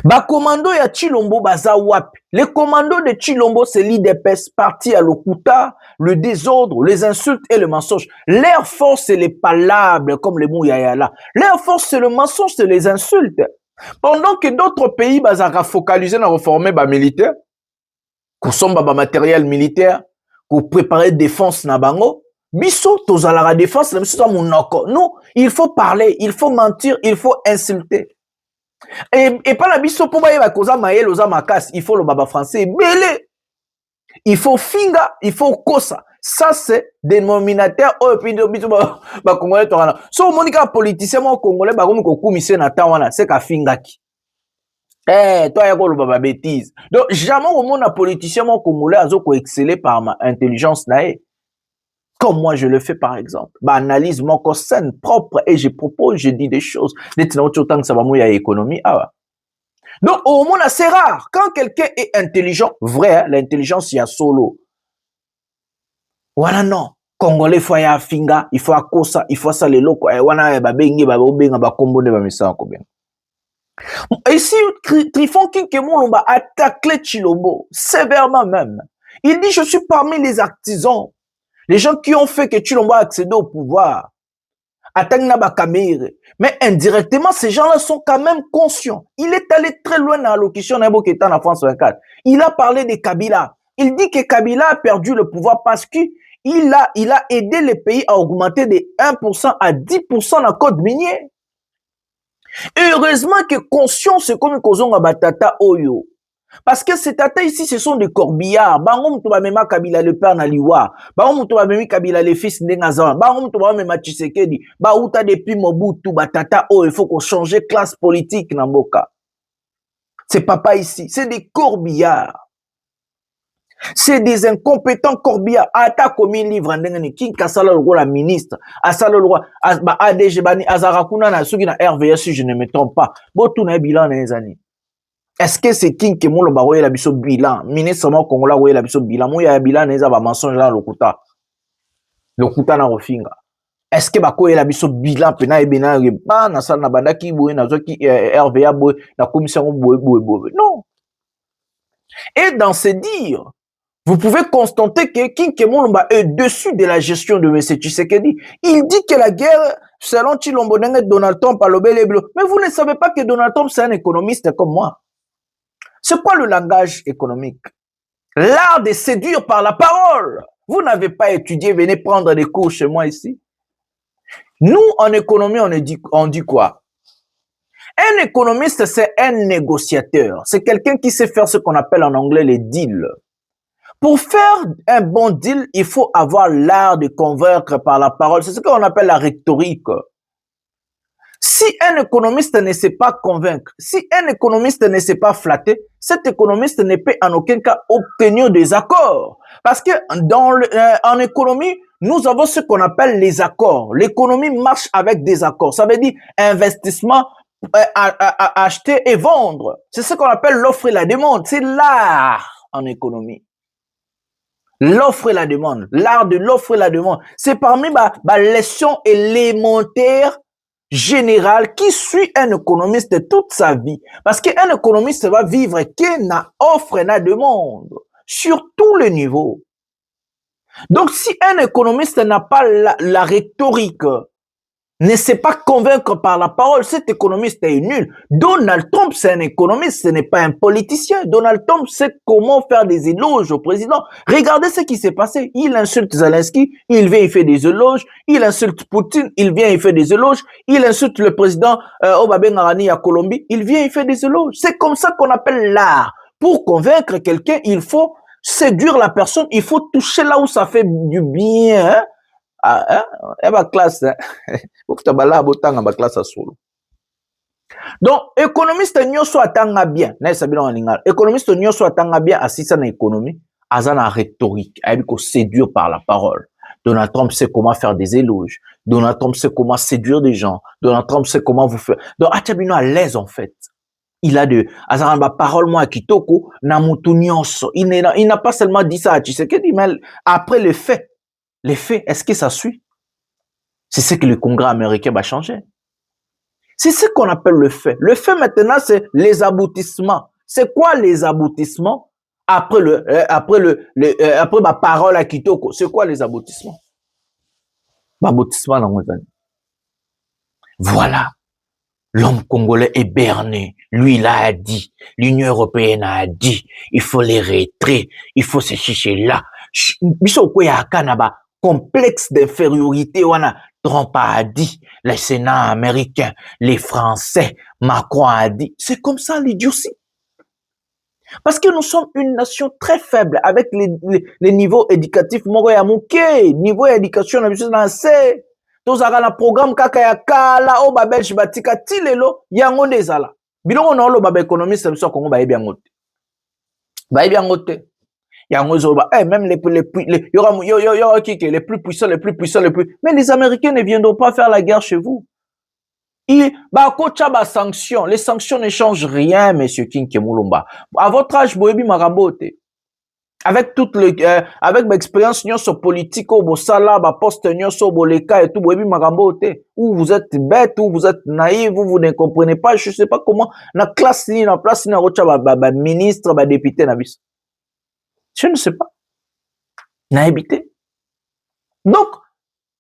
Ba commando ya Tshilombo baza wapi? Les commandos de Tshilombo c'est l'IDPS parti à l'Okuta, le désordre, les insultes et le mensonge. Leur force c'est les palabres comme les Mouyayala. Leur force c'est le mensonge, c'est les insultes. Pendant que d'autres pays bazaka focalisé na reformer ba militaire qu'on somba ba matériel militaire, qu'on préparer défense na bango, biso tozala la défense na biso monoko. Non, il faut parler, il faut mentir, il faut insulter. Et pas la biso pour ba koza maël oza makas, il faut le baba français belé. Il faut finga, il faut kosa. Ça, c'est dénominateur. Oh, puis, Congolais, so, Monica, politicien, Congolais, c'est qu'à Fingaki. Eh, toi, il y a bêtise. Donc, jamais au monde, un politicien, Congolais, a excellé par ma intelligence, comme moi, je le fais, par exemple. Analyse mon scène propre et je propose, je dis des choses. Autant que ça va mouiller à l'économie. Donc, au monde, c'est rare. Quand quelqu'un est intelligent, vrai, hein, l'intelligence, il y a solo. Voilà, non. Congolais, il faut y a finga, il faut à kosa, il faut ça les locaux. Et voilà, bengi, benga, combo de bamisa, combien. Et si Trifon Kinkemon, on va attaquer Chilombo, sévèrement même. Il dit, je suis parmi les artisans, les gens qui ont fait que Chilombo a accédé au pouvoir. Mais indirectement, ces gens-là sont quand même conscients. Il est allé très loin dans l'allocution d'un Boketan en France 24. Il a parlé de Kabila. Il dit que Kabila a perdu le pouvoir parce qu'il a aidé les pays à augmenter de 1% à 10% la code minière. Et heureusement que conscience, c'est comme Kozonga Batata Oyo. Parce que ces tata ici, ce sont des corbillards. Bangom to ba mema Kabila le père na liwa. Bangom to ba memi Kabila le fils n'engaza. Bangom to ba mema Tshisekedi. Ba uta depuis Mobutu batata oh, il faut qu'on change classe politique na mboka. C'est papa ici, c'est des corbillards. C'est des incompétents corbillards. Ata komi livre ndengeni king kasala le la ministre, asala le roi ba ADG bani azarakuna na sugi na RVS si je ne me trompe pas. Botu na bilan na ezani. Est-ce que c'est qui qui m'a envoyé la biso bilan? Ministre mo Congolais envoyé la biso bilan. Moi ya bilan neza ba mensonge là lokuta. Lokuta na rofinga. Est-ce que ba ko la biso bilan pena ebena ba na sala na banda ki boye na zo ki RVA boye na commission boye. Non. Et dans ces dires, vous pouvez constater que King Kemolomba est dessus de la gestion de M. Tshisekedi. Il dit que la guerre, selon Chilombo Donald Trump a lobé les bleus. Mais vous ne savez pas que Donald Trump c'est un économiste comme moi. C'est quoi le langage économique? L'art de séduire par la parole. Vous n'avez pas étudié, venez prendre des cours chez moi ici. Nous, en économie, on dit quoi? Un économiste, c'est un négociateur. C'est quelqu'un qui sait faire ce qu'on appelle en anglais les deals. Pour faire un bon deal, il faut avoir l'art de convaincre par la parole. C'est ce qu'on appelle la rhétorique. Si un économiste ne sait pas convaincre, si un économiste ne sait pas flatter, cet économiste ne peut en aucun cas obtenir des accords. Parce que en économie, nous avons ce qu'on appelle les accords. L'économie marche avec des accords. Ça veut dire investissement, acheter et vendre. C'est ce qu'on appelle l'offre et la demande. C'est l'art en économie. L'offre et la demande. L'art de l'offre et la demande. C'est parmi les leçons élémentaires général qui suit un économiste toute sa vie. Parce qu'un économiste va vivre qu'il n'a offre et n'a demande sur tous les niveaux. Donc, si un économiste n'a pas la rhétorique, ne sait pas convaincre par la parole, cet économiste est nul. Donald Trump, c'est un économiste, ce n'est pas un politicien. Donald Trump sait comment faire des éloges au président. Regardez ce qui s'est passé. Il insulte Zelensky, il vient, il fait des éloges. Il insulte Poutine, il vient, il fait des éloges. Il insulte le président Obabé Ngarani à Colombie, il vient, il fait des éloges. C'est comme ça qu'on appelle l'art. Pour convaincre quelqu'un, il faut séduire la personne, il faut toucher là où ça fait du bien. Hein? Classe, donc économiste nyonso atanga bien na sabino alingal économiste nyonso atanga bien assisa na économie azana rhétorique ayebi ko séduire par la parole. Donald Trump sait comment faire des éloges, Donald Trump sait comment séduire des gens, Donald Trump sait comment vous faire. Donc atabino à l'aise en fait. Il a de azana ba parole moi kitoko na mutu nyonso. Il n'a pas seulement dit ça à Tshisekedi, mais après les faits, est-ce que ça suit? C'est ce que le Congrès américain va changer. C'est ce qu'on appelle le fait. Le fait maintenant, c'est les aboutissements. C'est quoi les aboutissements? Après ma parole à Kitoko, c'est quoi les aboutissements? L'aboutissement dans mon avis. Voilà. L'homme congolais est berné. Lui, il a dit. L'Union européenne a dit. Il faut les retraits. Il faut se chicher là. Complexe d'infériorité, Trump a dit, le Sénat américain, les Français, Macron a dit. C'est comme ça, l'idiotie. Parce que nous sommes une nation très faible avec les niveaux éducatifs. Niveau éducation, c'est tous un programme kaka ya kala o babelge batika tilelo yango ndezala. Bilongo na lo baba économiste biso Congo ba yebi yango te. Ba yebi yango te. Yango zo ba même les plus puissants mais les Américains ne viendront pas faire la guerre chez vous. Sanctions. Les sanctions ne changent rien, monsieur King Kemulumba. À votre âge, boyebi marabote. Avec toute avec ma expérience politique, au Bossala, poste boleka et tout, boyebi marabote. Ou vous êtes bête, ou vous êtes naïf, vous ne comprenez pas, je sais pas comment, na classe ni na place ni na rocha ministre, député na bis. Je ne sais pas. Na habité. Donc,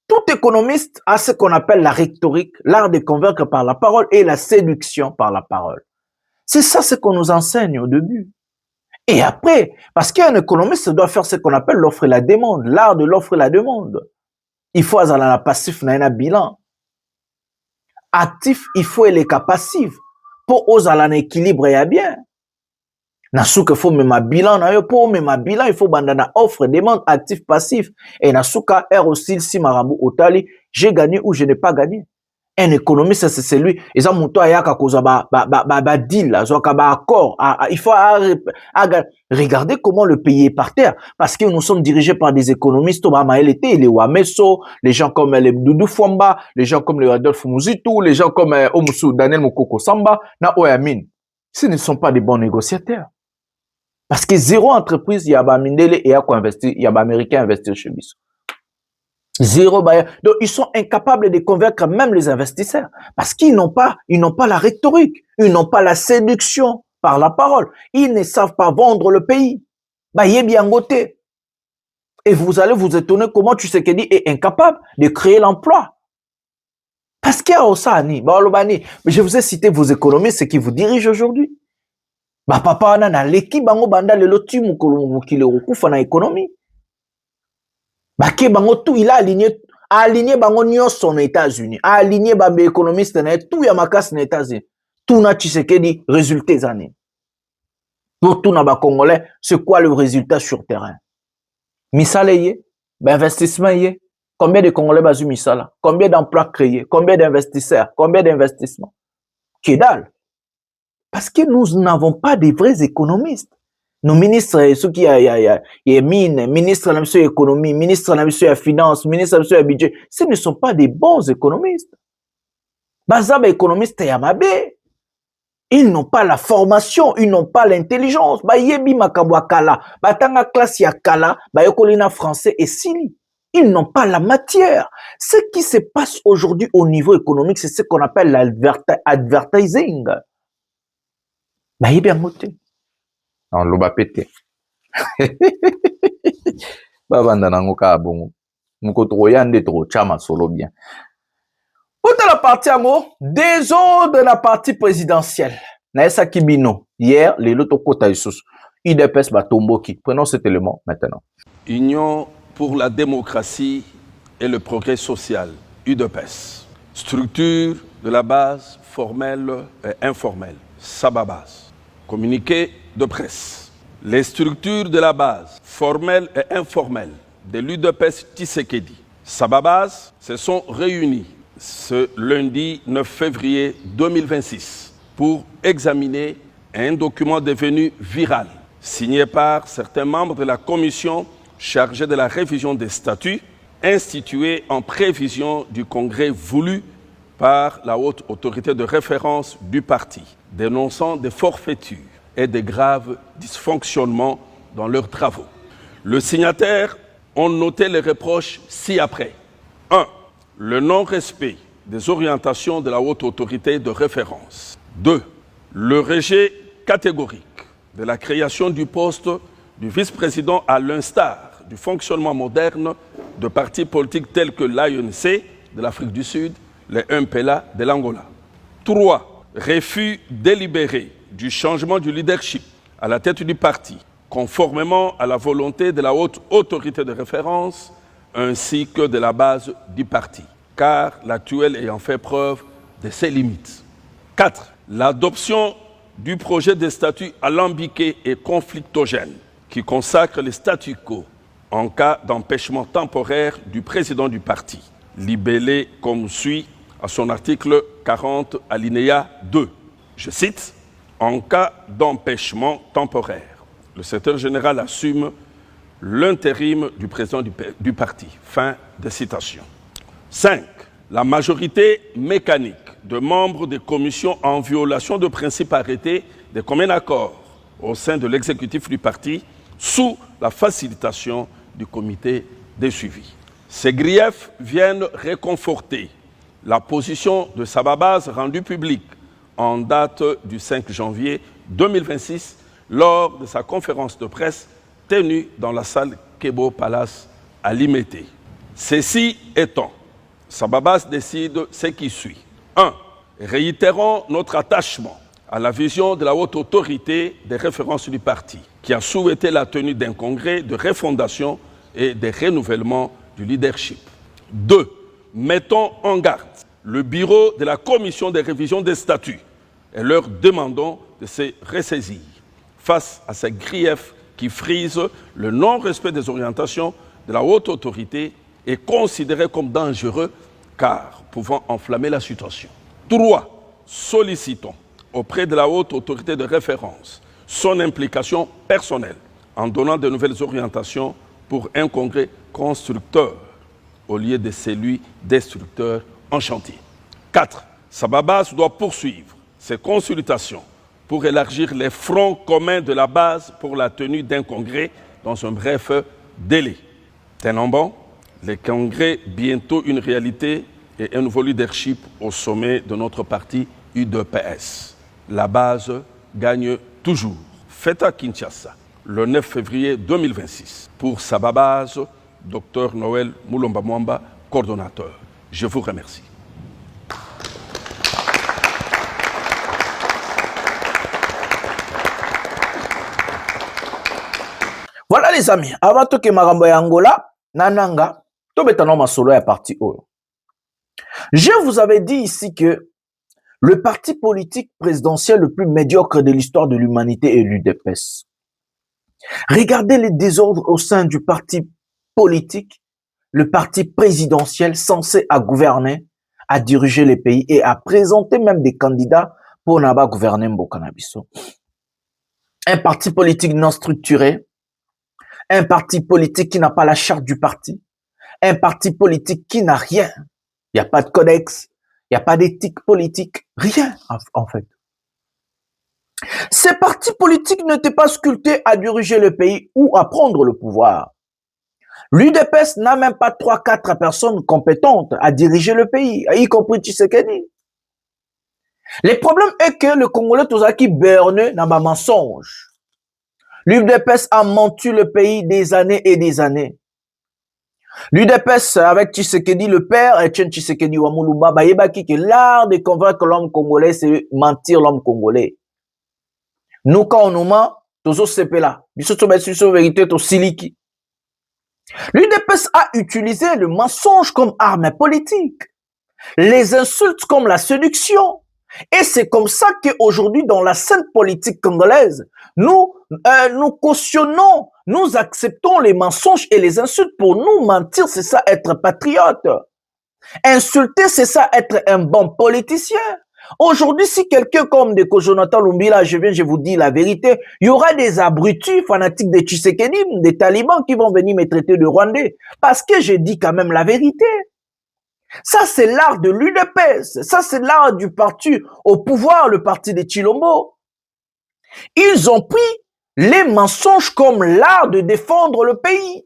tout économiste a ce qu'on appelle la rhétorique, l'art de convaincre par la parole et la séduction par la parole. C'est ça ce qu'on nous enseigne au début. Et après, parce qu'un économiste doit faire ce qu'on appelle l'offre et la demande, l'art de l'offre et la demande. Il faut avoir un passif, un bilan. Actif, il faut les cas passifs. Pour oser un équilibre et bien. Nasuka faut même un bilan, pour même un bilan, il faut bandana offre, demande, actif, passif. Et Nasuka est aussi si marabu otali, j'ai gagné ou je n'ai pas gagné. Un économiste, c'est celui, et ça, mon toit, yaka koza deal, accord. Il faut regarder comment le pays est par terre. Parce que nous sommes dirigés par des économistes, les Wameso, les gens comme les Doudou Fwamba, les gens comme les Adolphe Muzitu, les gens comme Omusu, Daniel Mokoko Samba, na Oyamin. Ce ne sont pas des bons négociateurs. Parce que zéro entreprise, il y a Mindele et il y a quoi investir, il y a Américain investir chez Bissau. Zéro bailleur. Donc, ils sont incapables de convaincre même les investisseurs. Parce qu'ils n'ont pas la rhétorique. Ils n'ont pas la séduction par la parole. Ils ne savent pas vendre le pays. Baye bien goté. Et vous allez vous étonner comment Tshisekedi est incapable de créer l'emploi. Parce qu'il y a Osani, je vous ai cité vos économistes qui vous dirigent aujourd'hui. Papa na l'équipe bango banda le lotu mukile okufa na économie. Ke bango tout il a aligné bango nyonso na États-Unis, aligné ba économiste na tout ya makasi na États-Unis. Tout na Tshisekedi résultats années. Pour tout na ba congolais, c'est quoi le résultat sur terrain? Misala yé, investissement yé. Combien de Congolais basu misala? Combien d'emplois créés? Combien d'investisseurs? Combien d'investissements? Kédal. Parce que nous n'avons pas de vrais économistes. Nos ministres, ceux qui y a mine, ministre de l'économie, ministre de la finance, ministre de la budget, ce ne sont pas des bons économistes. Bazaba économistes yamabe. Ils n'ont pas la formation, ils n'ont pas l'intelligence. Ba yebi makabwa kala, ba tanga classe ya kala, ba yokolina français et sili. Ils n'ont pas la matière. Ce qui se passe aujourd'hui au niveau économique, c'est ce qu'on appelle l'advertising. Bah, il est bien noté. Non, l'eau va péter. Bah, vandanango ka bongo. Mukotroyande tro chama solo bien. Autant la partie en des autres de la partie présidentielle. Naesa Kibino. Hier, les loto kota isus. IDPS Batomboki. Prenons cet élément maintenant. Union pour la démocratie et le progrès social, UDPS. Structure de la base formelle et informelle, Sababase. Communiqué de presse. Les structures de la base formelle et informelle de l'UDPS Tshisekedi, Sababase, se sont réunies ce lundi 9 février 2026 pour examiner un document devenu viral, signé par certains membres de la commission chargé de la révision des statuts, institué en prévision du congrès voulu par la haute autorité de référence du parti, dénonçant des forfaitures et des graves dysfonctionnements dans leurs travaux. Le signataire ont noté les reproches ci-après. 1. Le non-respect des orientations de la haute autorité de référence. 2. Le rejet catégorique de la création du poste du vice-président à l'instar du fonctionnement moderne de partis politiques tels que l'ANC de l'Afrique du Sud, les MPLA de l'Angola. 3. Refus délibéré du changement du leadership à la tête du parti, conformément à la volonté de la haute autorité de référence ainsi que de la base du parti, car l'actuel ayant fait preuve de ses limites. 4. L'adoption du projet de statut alambiqué et conflictogène qui consacre le statu quo en cas d'empêchement temporaire du président du parti, libellé comme suit à son article 40 alinéa 2. Je cite, « En cas d'empêchement temporaire, le secrétaire général assume l'intérim du président du parti. » Fin de citation. 5. La majorité mécanique de membres des commissions en violation de principes arrêtés de commun accord au sein de l'exécutif du parti sous la facilitation du comité de suivi. Ces griefs viennent réconforter la position de Sababaz rendue publique en date du 5 janvier 2026 lors de sa conférence de presse tenue dans la salle Kebo Palace à Limete. Ceci étant, Sababaz décide ce qui suit. 1. Réitérons notre attachement à la vision de la haute autorité des références du parti, qui a souhaité la tenue d'un congrès de refondation et de renouvellement du leadership. 2. Mettons en garde le bureau de la commission de révision des statuts et leur demandons de se ressaisir face à ces griefs qui frisent le non-respect des orientations de la haute autorité et considérés comme dangereux car pouvant enflammer la situation. 3. Sollicitons auprès de la haute autorité de référence son implication personnelle en donnant de nouvelles orientations pour un congrès constructeur au lieu de celui destructeur en chantier. 4. Sababaz doit poursuivre ses consultations pour élargir les fronts communs de la base pour la tenue d'un congrès dans un bref délai. Tenons bon, le congrès bientôt une réalité et un nouveau leadership au sommet de notre parti UDPS. La base gagne toujours. Fête à Kinshasa, le 9 février 2026. Pour Sababaz, Dr Noël Moulomba Mwamba, coordonnateur. Je vous remercie. Voilà les amis, avant que marambo ya Angola, nananga, tobetano masolo ya parti oyo. Je vous avais dit ici que le parti politique présidentiel le plus médiocre de l'histoire de l'humanité est l'UDPS. Regardez les désordres au sein du parti politique, le parti présidentiel censé à gouverner, à diriger les pays et à présenter même des candidats pour n'avoir gouverner Mbokanabiso. Un parti politique non structuré, un parti politique qui n'a pas la charte du parti, un parti politique qui n'a rien. Il n'y a pas de codex, il n'y a pas d'éthique politique, rien en fait. Ces partis politiques n'étaient pas sculptés à diriger le pays ou à prendre le pouvoir. L'UDPS n'a même pas 3-4 personnes compétentes à diriger le pays, y compris Tshisekedi. Le problème est que le Congolais Tozaki berne dans ma mensonge. L'UDPS a menti le pays des années et des années. L'UDPS avec Tshisekedi, le père, Etienne Tshisekedi Wamuluba, Bayebaki, que l'art de convaincre l'homme congolais, c'est mentir l'homme congolais. Nous, quand on nous ment, tozo sepela. Biso vérité, to siliki. L'UDPS a utilisé le mensonge comme arme politique, les insultes comme la séduction. Et c'est comme ça qu'aujourd'hui, dans la scène politique congolaise, nous cautionnons, nous acceptons les mensonges et les insultes. Pour nous, mentir, c'est ça être patriote. Insulter, c'est ça être un bon politicien. Aujourd'hui, si quelqu'un comme Jonathan Lumbila, je vous dis la vérité, il y aura des abrutis fanatiques de Tshisekedi, des talibans qui vont venir me traiter de Rwandais. Parce que je dis quand même la vérité. Ça, c'est l'art de l'UDPS. Ça, c'est l'art du parti au pouvoir, le parti de Chilombo. Ils ont pris les mensonges comme l'art de défendre le pays.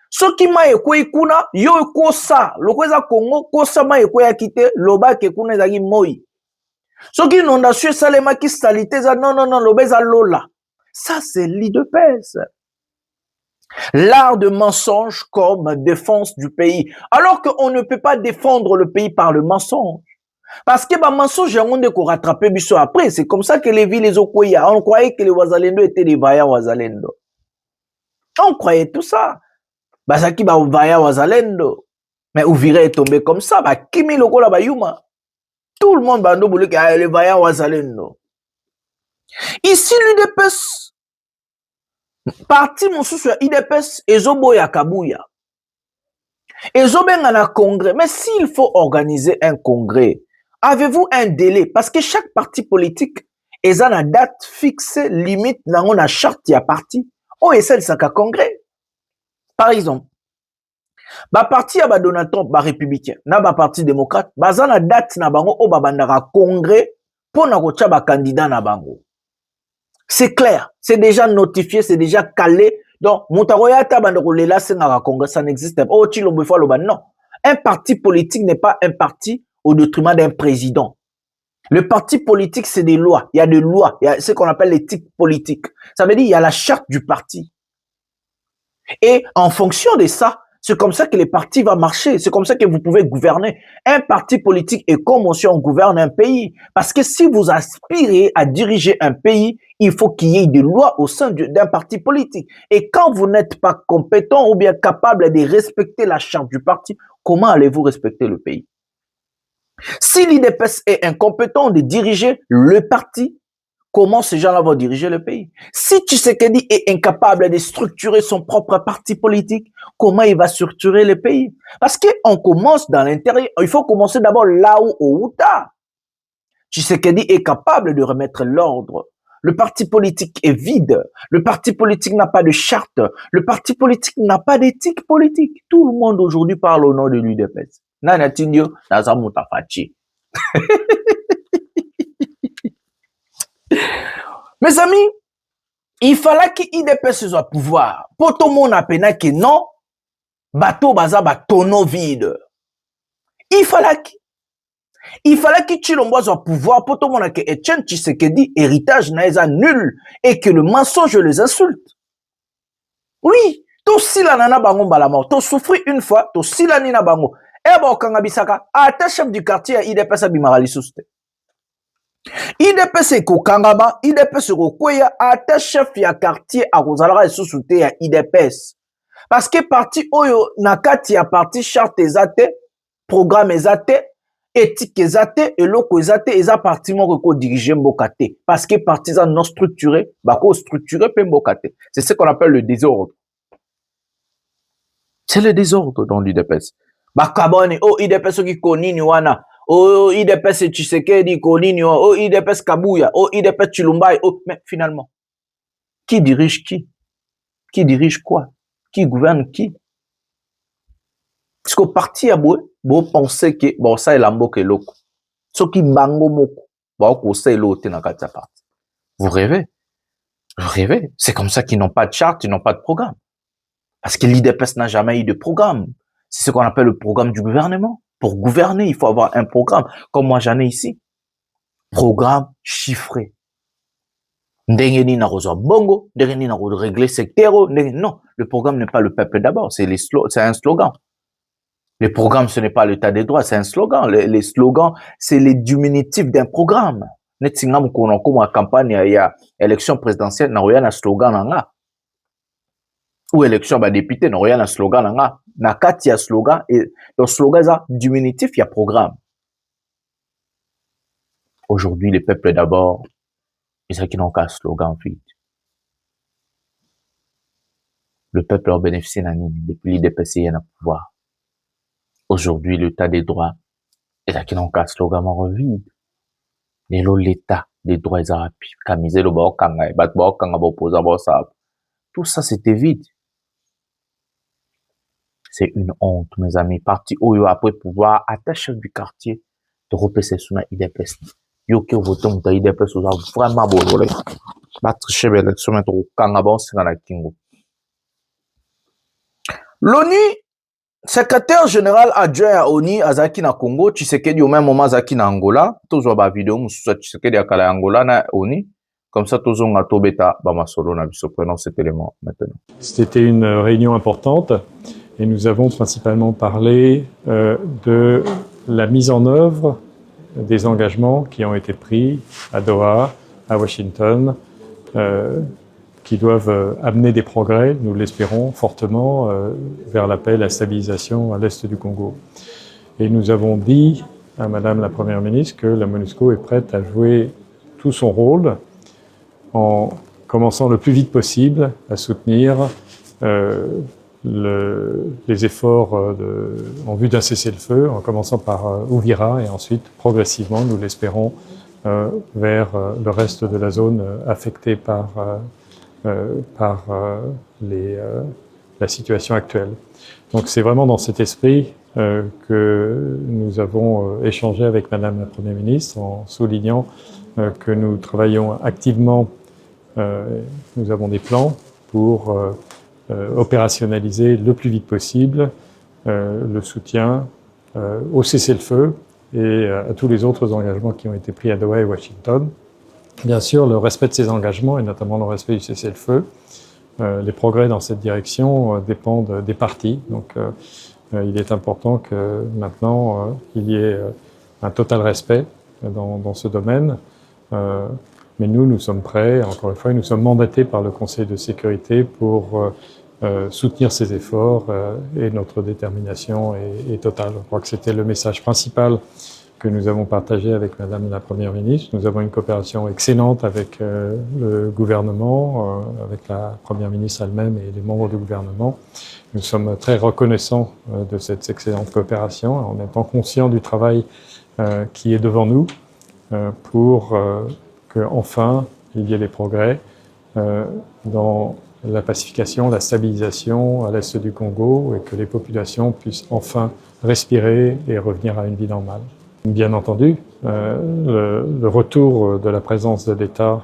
Ce qui m'a écoué kuna, yo kosa, le kweza Congo, kosa m'a écoué à quitter, loba ke kuna zagi moi. Ce qui inondation salema qui salité, non, l'obéza lola. Ça, c'est l'UDPS. L'art de mensonge comme défense du pays. Alors qu'on ne peut pas défendre le pays par le mensonge. Parce que le mensonge, on ne peut rattraper biso après. C'est comme ça que les villes, les Okoya, on croyait que les Wazalendo étaient des Vaya Wazalendo. On croyait tout ça. Basaki ba Vaya Wazalendo. Mais Ouvira est tombé comme ça. Bah, Kimi Loko la Bayuma. Tout le monde va nous dire que les Vaya Wazalendo. Ici, l'UDPS, parti mosusu ya UDPS, ezoboya kabuya. Ezobenga na congrès. Mais s'il faut organiser un congrès, avez-vous un délai? Parce que chaque parti politique est à une date fixe, limite, dans la charte ya parti. Oh, et celle saka congrès. Par exemple, ba parti ya ba Donald Trump, ba républicain, na ba parti démocrate, baza na date na bango o ba bandaka congrès pour na kocha ba candidat na bango. C'est clair, c'est déjà notifié, c'est déjà calé. Donc, Moutaroyata banderolela senga congrès, ça n'existe pas. Oh, Chilombo fois loba, non. Un parti politique n'est pas un parti au détriment d'un président. Le parti politique, c'est des lois. Il y a des lois. Il y a ce qu'on appelle l'éthique politique. Ça veut dire il y a la charte du parti. Et en fonction de ça, c'est comme ça que les partis vont marcher. C'est comme ça que vous pouvez gouverner. Un parti politique est comme si on gouverne un pays. Parce que si vous aspirez à diriger un pays, il faut qu'il y ait des lois au sein d'un parti politique. Et quand vous n'êtes pas compétent ou bien capable de respecter la charte du parti, comment allez-vous respecter le pays? Si l'IDPS est incompétent de diriger le parti, comment ces gens-là vont diriger le pays? Si Tshisekedi est incapable de structurer son propre parti politique, comment il va structurer le pays? Parce qu'on commence dans l'intérieur. Il faut commencer d'abord là où au Outa. Tshisekedi est capable de remettre l'ordre. Le parti politique est vide. Le parti politique n'a pas de charte. Le parti politique n'a pas d'éthique politique. Tout le monde aujourd'hui parle au nom de l'UDPS. Nana Tindio, Nazamuta Fachi. Mes amis, il fallait que l'IDPS soit pouvoir. Pour tout le monde a peine que non, bateau baza tonneau vide. Il fallait que Chilombo soit pouvoir. Pour tout le monde a que Etienne Tshisekedi héritage n'a nul et que le mensonge les insulte. Oui, tout si la nana bango balama, tout souffrir une fois, tout si la nina bango. Eh bon, kangabisaka, à ta chef du quartier à IDPS abimarali souste. IDPS kokangaba, IDPS kokwea ata chef ya quartier a kozalaka esusu ya IDPS. Parce que parti oyo nakati ya parti charte ezate, programme ezate, éthique ezate, eloko ezate, eza parti moko ko diriger mboka te. Parce que partisans non structurés, bako structuré pe mboka te. C'est ce qu'on appelle le désordre. C'est le désordre dans l'IDPS. Bakabone, oh IDPS ki konini wana. Oh, IDPS Tshisekedi, Konini, oh, IDPS Kabuya, oh, IDPS Chilumbai, oh, mais finalement, qui dirige qui? Qui dirige quoi? Qui gouverne qui? Parce qu'au parti à vous pensez que, bon, ça est l'ambo que l'autre. Ce qui bango moko, bon, c'est l'autre dans la parti. Vous rêvez? Vous rêvez? C'est comme ça qu'ils n'ont pas de charte, ils n'ont pas de programme. Parce que l'IDPS n'a jamais eu de programme. C'est ce qu'on appelle le programme du gouvernement. Pour gouverner, il faut avoir un programme. Comme moi, j'en ai ici. Programme chiffré. Ndengeni na rozo bongo, ndengeni na rozo régler secteur. Non, le programme n'est pas le peuple d'abord. C'est un slogan. Le programme, ce n'est pas l'état des droits, c'est un slogan. Les slogans, c'est les diminutifs d'un programme. Netsingam kono comme campagne, il y a élection présidentielle, n'a rien un slogan nanga. Ou élection ba député, n'a rien un slogan nanga. Nakati ya slogan, et le slogan est diminutif, il y a programme. Aujourd'hui, le peuple d'abord, ils n'ont qu'un slogan vide. Le peuple a bénéficié d'un depuis l'IDPS, il y a un pouvoir. Aujourd'hui, l'état des droits, ils n'ont qu'un slogan vide. Et l'état des droits, ils ont camisé le baokanga, tout ça, c'était vide. C'est une honte, mes amis. Parti Oyo après pouvoir attacher du quartier de repasser sur la IDPS. Yo que voton de IDPS vraiment bon. Battre chez l'élection mettre au Kangabon c'est dans la Kingo. L'ONU, secrétaire général adjoint à ONU Azaki na Congo, Tshisekedi au même moment Azaki na Angola, tous va vidéo mususa Tshisekedi akala Angola na ONU. Comme ça, tous on a tout bêta, Bamasolo na biso prenons cet élément maintenant. C'était une réunion importante. Et nous avons principalement parlé de la mise en œuvre des engagements qui ont été pris à Doha, à Washington, qui doivent amener des progrès, nous l'espérons fortement, vers la paix et la stabilisation à l'est du Congo. Et nous avons dit à Madame la Première ministre que la MONUSCO est prête à jouer tout son rôle en commençant le plus vite possible à soutenir les efforts en vue d'un cessez-le-feu, en commençant par Uvira et ensuite, progressivement, nous l'espérons, vers le reste de la zone affectée par la situation actuelle. Donc c'est vraiment dans cet esprit que nous avons échangé avec Madame la Première ministre en soulignant que nous travaillons activement, nous avons des plans pour opérationnaliser le plus vite possible le soutien au cessez-le-feu et à tous les autres engagements qui ont été pris à Doha et Washington. Bien sûr, le respect de ces engagements et notamment le respect du cessez-le-feu. Les progrès dans cette direction dépendent des parties. Donc, il est important que maintenant il y ait un total respect dans ce domaine. Mais nous sommes prêts, encore une fois, et nous sommes mandatés par le Conseil de sécurité pour soutenir ces efforts et notre détermination est totale. Je crois que c'était le message principal que nous avons partagé avec Madame la Première ministre. Nous avons une coopération excellente avec le gouvernement, avec la Première ministre elle-même et les membres du gouvernement. Nous sommes très reconnaissants de cette excellente coopération en étant conscients du travail qui est devant nous pour qu'enfin il y ait des progrès dans la pacification, la stabilisation à l'est du Congo et que les populations puissent enfin respirer et revenir à une vie normale. Bien entendu, le retour de la présence de l'État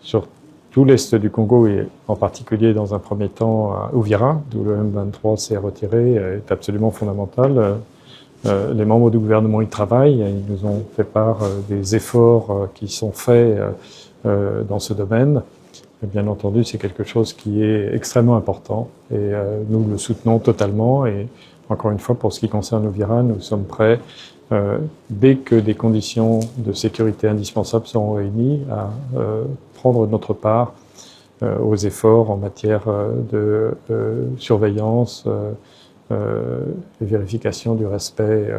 sur tout l'est du Congo et en particulier dans un premier temps à Uvira, d'où le M23 s'est retiré, est absolument fondamental. Les membres du gouvernement y travaillent, ils nous ont fait part des efforts qui sont faits dans ce domaine. Et bien entendu, c'est quelque chose qui est extrêmement important et nous le soutenons totalement. Et encore une fois, pour ce qui concerne Uvira, nous sommes prêts, dès que des conditions de sécurité indispensables seront réunies, à prendre notre part aux efforts en matière de surveillance et vérification du respect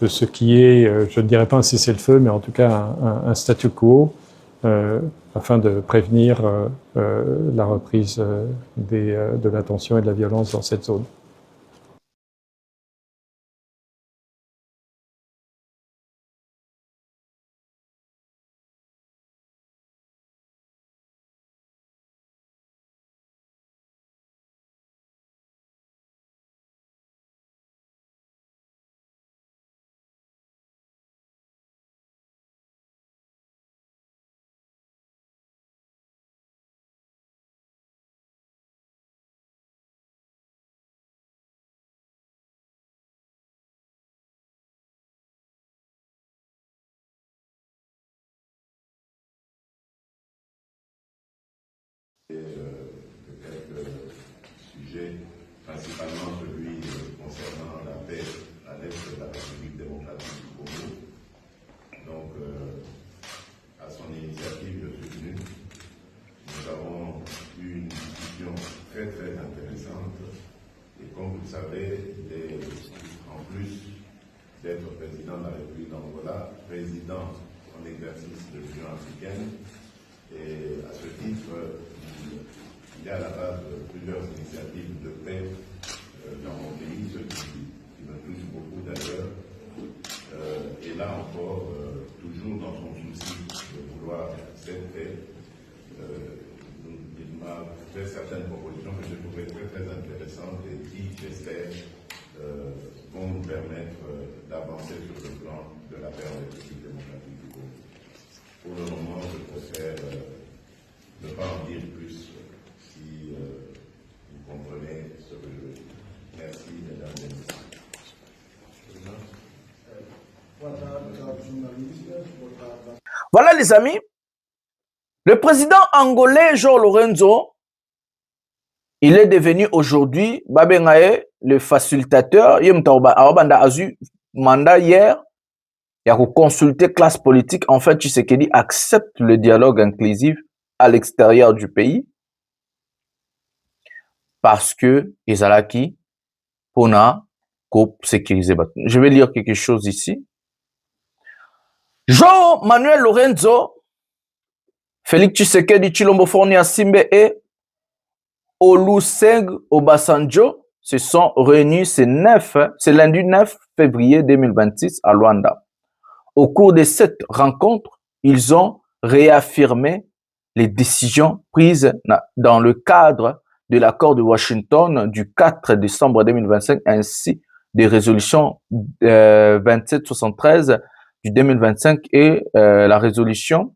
de ce qui est, je ne dirais pas un cessez-le-feu, mais en tout cas un statu quo, afin de prévenir la reprise de la tension et de la violence dans cette zone. Quelques sujets, principalement celui concernant la paix à l'est de la République démocratique du Congo. Donc, à son initiative, je suis venu. Nous avons eu une discussion très très intéressante. Et comme vous le savez, en plus d'être président de la République d'Angola, président en exercice de l'Union africaine. Et à ce titre, il y a à la base plusieurs initiatives de paix dans mon pays, ce qui me touche beaucoup d'ailleurs. Et là encore, toujours dans son souci de vouloir cette paix, il m'a fait certaines propositions que j'ai trouvées très très intéressantes et qui, j'espère, vont nous permettre d'avancer sur le plan de la paix en République démocratique du Congo. Pour le moment, je préfère ne pas en dire plus si vous comprenez ce que je veux dire. Merci, mesdames et messieurs. Voilà les amis, le président angolais João Lourenço, il est devenu aujourd'hui Babengae, le facilitateur. Il a eu mandat hier. Il y a consulté classe politique. En fait, Tshisekedi accepte le dialogue inclusif à l'extérieur du pays parce que Ezalaki Pona coupe sécurisé. Je vais lire quelque chose ici. João Manuel Lourenço Félix Tshisekedi Tshilombo Forni Asimbe et Olusegun Obasanjo se sont réunis ce lundi 9 février 2026 à Luanda. Au cours de cette rencontre, ils ont réaffirmé les décisions prises dans le cadre de l'accord de Washington du 4 décembre 2025 ainsi des résolutions 2773 du 2025 et la résolution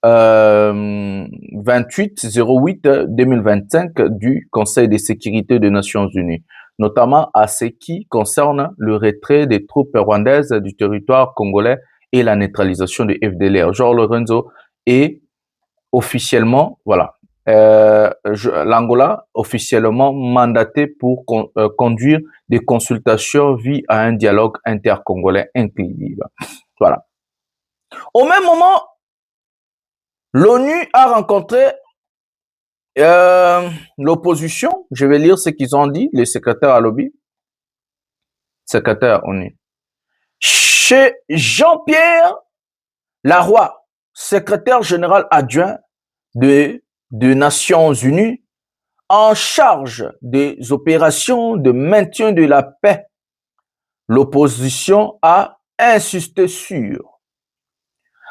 2808-2025 du Conseil de sécurité des Nations Unies, notamment à ce qui concerne le retrait des troupes rwandaises du territoire congolais et la neutralisation de FDLR. Jean Lorenzo est officiellement, voilà, l'Angola officiellement mandaté pour conduire des consultations via un dialogue intercongolais inclusif. Voilà. Au même moment, l'ONU a rencontré l'opposition. Je vais lire ce qu'ils ont dit, les secrétaires à lobby. Secrétaire ONU. Chez Jean-Pierre Laroy, secrétaire général adjoint des Nations Unies, en charge des opérations de maintien de la paix, l'opposition a insisté sur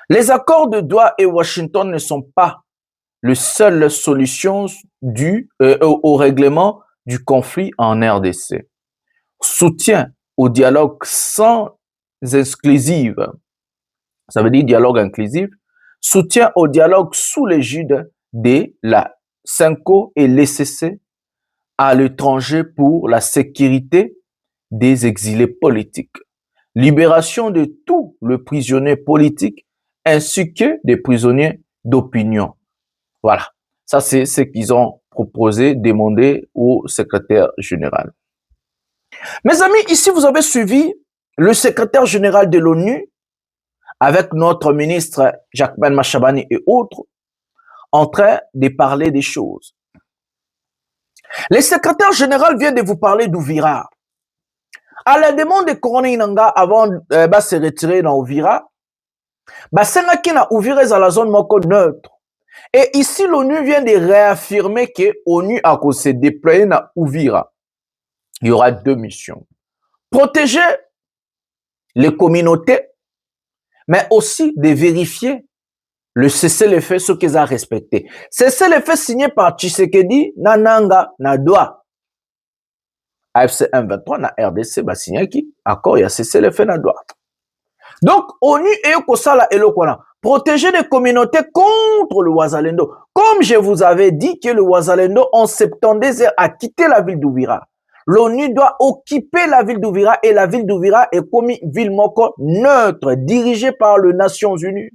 les accords de Doha et Washington ne sont pas la seule solution au règlement du conflit en RDC. Soutien au dialogue sans exclusive, ça veut dire dialogue inclusif, soutien au dialogue sous l'égide de la CENCO et l'ECC à l'étranger pour la sécurité des exilés politiques, libération de tous les prisonniers politiques ainsi que des prisonniers d'opinion. Voilà, ça c'est ce qu'ils ont proposé, demandé au secrétaire général. Mes amis, ici vous avez suivi le secrétaire général de l'ONU avec notre ministre Jacquemain Machabani et autres en train de parler des choses. Le secrétaire général vient de vous parler d'Ouvira. À la demande de Corneille Nangaa avant de se retirer dans Ouvira, Basengaki na Ouvira est à la zone moko neutre. Et ici, l'ONU vient de réaffirmer que l'ONU a se déployer na Ouvira. Il y aura deux missions. Protéger les communautés, mais aussi de vérifier le cessez-le-feu, ce qu'ils ont respecté. Cessez-le-feu signé par Tshisekedi, Nananga, Nadoa. AFC 123, na RDC, signé qui? Accord, il y a cessez-le-feu, Nadoa. Donc, ONU et Kosala et Lokwana, protéger les communautés contre le Ouazalendo. Comme je vous avais dit que le Ouazalendo, en septembre, a quitté la ville d'Ouvira. L'ONU doit occuper la ville d'Ouvira et la ville d'Ouvira est comme une ville moko neutre, dirigée par les Nations Unies.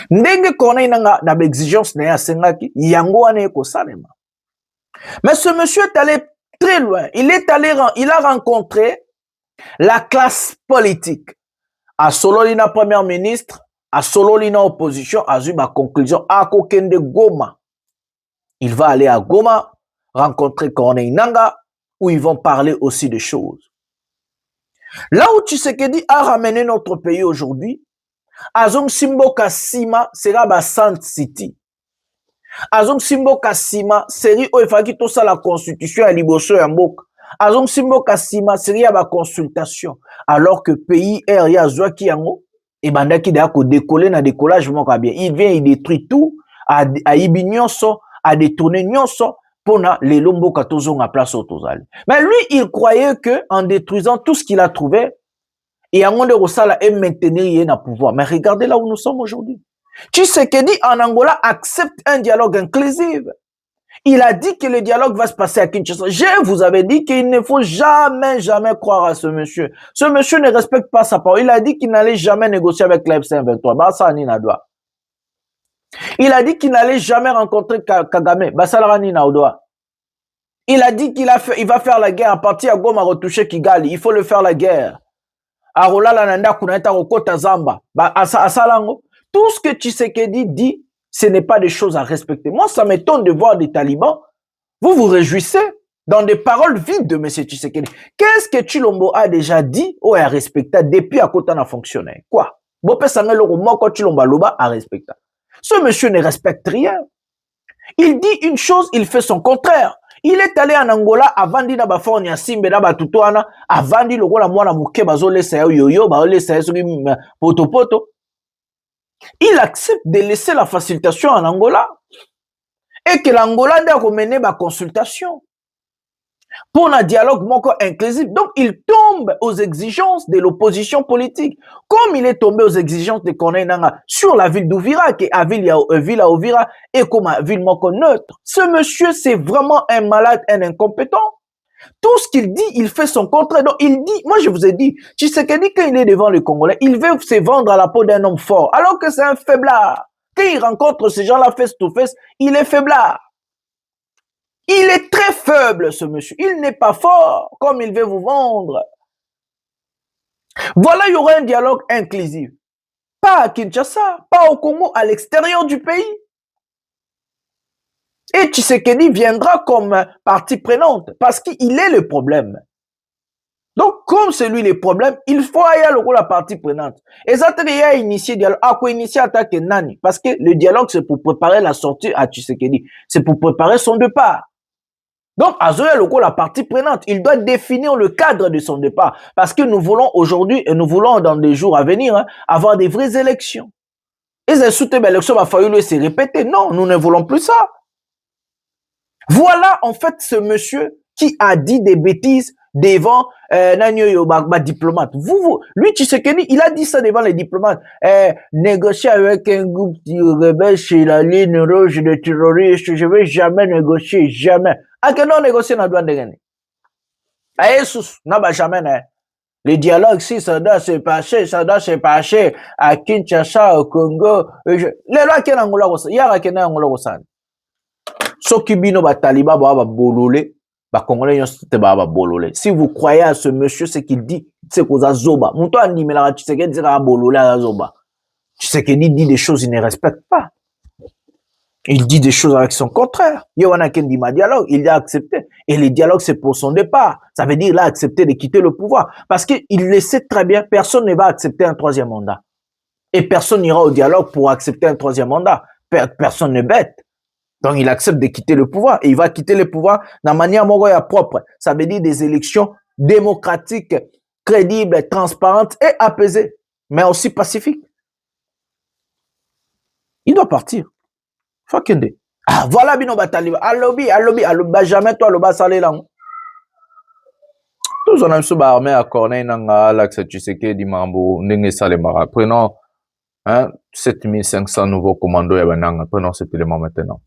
Ndenge Corneille Nangaa na exigence na sengaki yango ane kosalema. Mais ce monsieur est allé très loin. Il a rencontré la classe politique. À Sololina premier ministre, à Sololina opposition, à Zuba conclusion, à Kokende Goma. Il va aller à Goma, rencontrer Corneille Nangaa, où ils vont parler aussi de choses. Là où Tshisekedi a ramené notre pays aujourd'hui, Azong Simboka Sima sera ba Sand City. Azong Simboka Sima seri oefaki tosa la constitution ya liboso ya mboka. Azong Simboka Sima seri ya ba consultation. Alors que pays air ya zwaki yango et bandaki da ko décoller na décollage moko bien. Il vient, il détruit tout, a ibi nyonso, a détourné nyonso pour na les lomboka tozonga place au tozali. Mais lui, il croyait que en détruisant tout ce qu'il a trouvé, et en de Rosala et maintenir le pouvoir. Mais regardez là où nous sommes aujourd'hui. Tshisekedi en Angola accepte un dialogue inclusif. Il a dit que le dialogue va se passer à Kinshasa. Je vous avais dit qu'il ne faut jamais croire à ce monsieur. Ce monsieur ne respecte pas sa parole. Il a dit qu'il n'allait jamais négocier avec l'AFC 23. Bassani Nadoa. Il a dit qu'il n'allait jamais rencontrer Kagame. Bassalarani Nadoa. Il a dit qu'il va faire la guerre à partir à Goma retoucher Kigali. Il faut le faire la guerre. Arolala nanda kunaita rokota zamba. Asalango. Tout ce que Tshisekedi dit, ce n'est pas des choses à respecter. Moi, ça m'étonne de voir des talibans. Vous vous réjouissez dans des paroles vides de M. Tshisekedi. Qu'est-ce que Tshilombo a déjà dit ou a respecté depuis à côté n'a fonctionné? Quoi? Ce monsieur ne respecte rien. Il dit une chose, il fait son contraire. Il est allé en Angola avant d'y avoir fait un simbe là tutoana avant d'y lokola mwana muke bazole sa yoyo bazole sa poto poto. Il accepte de laisser la facilitation en Angola et que l'Angola doit mener ma consultation pour un dialogue encore inclusif. Donc, il tombe aux exigences de l'opposition politique. Comme il est tombé aux exigences de Corneille Nangaa sur la ville d'Ouvira, qui est à ville à Ouvira, et comme une ville moko neutre. Ce monsieur, c'est vraiment un malade, un incompétent. Tout ce qu'il dit, il fait son contraire. Donc, il dit, moi je vous ai dit, Tshisekedi, quand il est devant les Congolais, il veut se vendre à la peau d'un homme fort, alors que c'est un faiblard. Quand il rencontre ces gens-là face to face, il est faiblard. Il est très faible, ce monsieur. Il n'est pas fort, comme il veut vous vendre. Voilà, il y aura un dialogue inclusif. Pas à Kinshasa, pas au Congo, à l'extérieur du pays. Et Tshisekedi viendra comme partie prenante, parce qu'il est le problème. Donc, comme c'est lui le problème, il faut aller à la partie prenante. Et ça, il y a initié dialogue. À quoi initier attaque Nani? Parce que le dialogue, c'est pour préparer la sortie à Tshisekedi. C'est pour préparer son départ. Donc, Azoya Loko, la partie prenante, il doit définir le cadre de son départ. Parce que nous voulons aujourd'hui, et nous voulons dans des jours à venir, avoir des vraies élections. Et ces soutiens élections, il va falloir se répéter. Non, nous ne voulons plus ça. Voilà, en fait, ce monsieur qui a dit des bêtises devant diplomate. Lui, Tshisekedi, il a dit ça devant les diplomates. Négocier avec un groupe rebelle chez la ligne rouge de terroristes, je ne vais jamais négocier, jamais. À que non négocier dans la douane de Guinée? À Jesus, non, jamais, hein. Le dialogue, si ça doit se passer à Kinshasa, au Congo. Les lois qui sont en Angola, il y a qui sont en Angola. Ce qui bino ba taliba ba bololé, ba congolais yon te ba bololé. Si vous croyez à ce monsieur, ce qu'il dit, c'est qu'on a zoba. Monto andi mais là tu sais qu'il dit à bololé à zoba. Tu sais qu'il dit des choses il ne respecte pas. Il dit des choses avec son contraire. Yowana Kendi ma dialogue, il a accepté. Et le dialogue, c'est pour son départ. Ça veut dire qu'il a accepté de quitter le pouvoir. Parce qu'il le sait très bien, personne ne va accepter un troisième mandat. Et personne n'ira au dialogue pour accepter un troisième mandat. Personne n'est bête. Donc, il accepte de quitter le pouvoir. Et il va quitter le pouvoir de manière propre. Ça veut dire des élections démocratiques, crédibles, transparentes et apaisées. Mais aussi pacifiques. Il doit partir. Fakende. Ah, voilà, bino batali. Allobi, jamais toi, loba salé là. Tous on a mis armé à Corneille, Nangaa, Alex Tshisekedi, Mambo, Ndenge Salemara. Prenons, 7500 nouveaux commandos, et ben, prenons cet élément maintenant.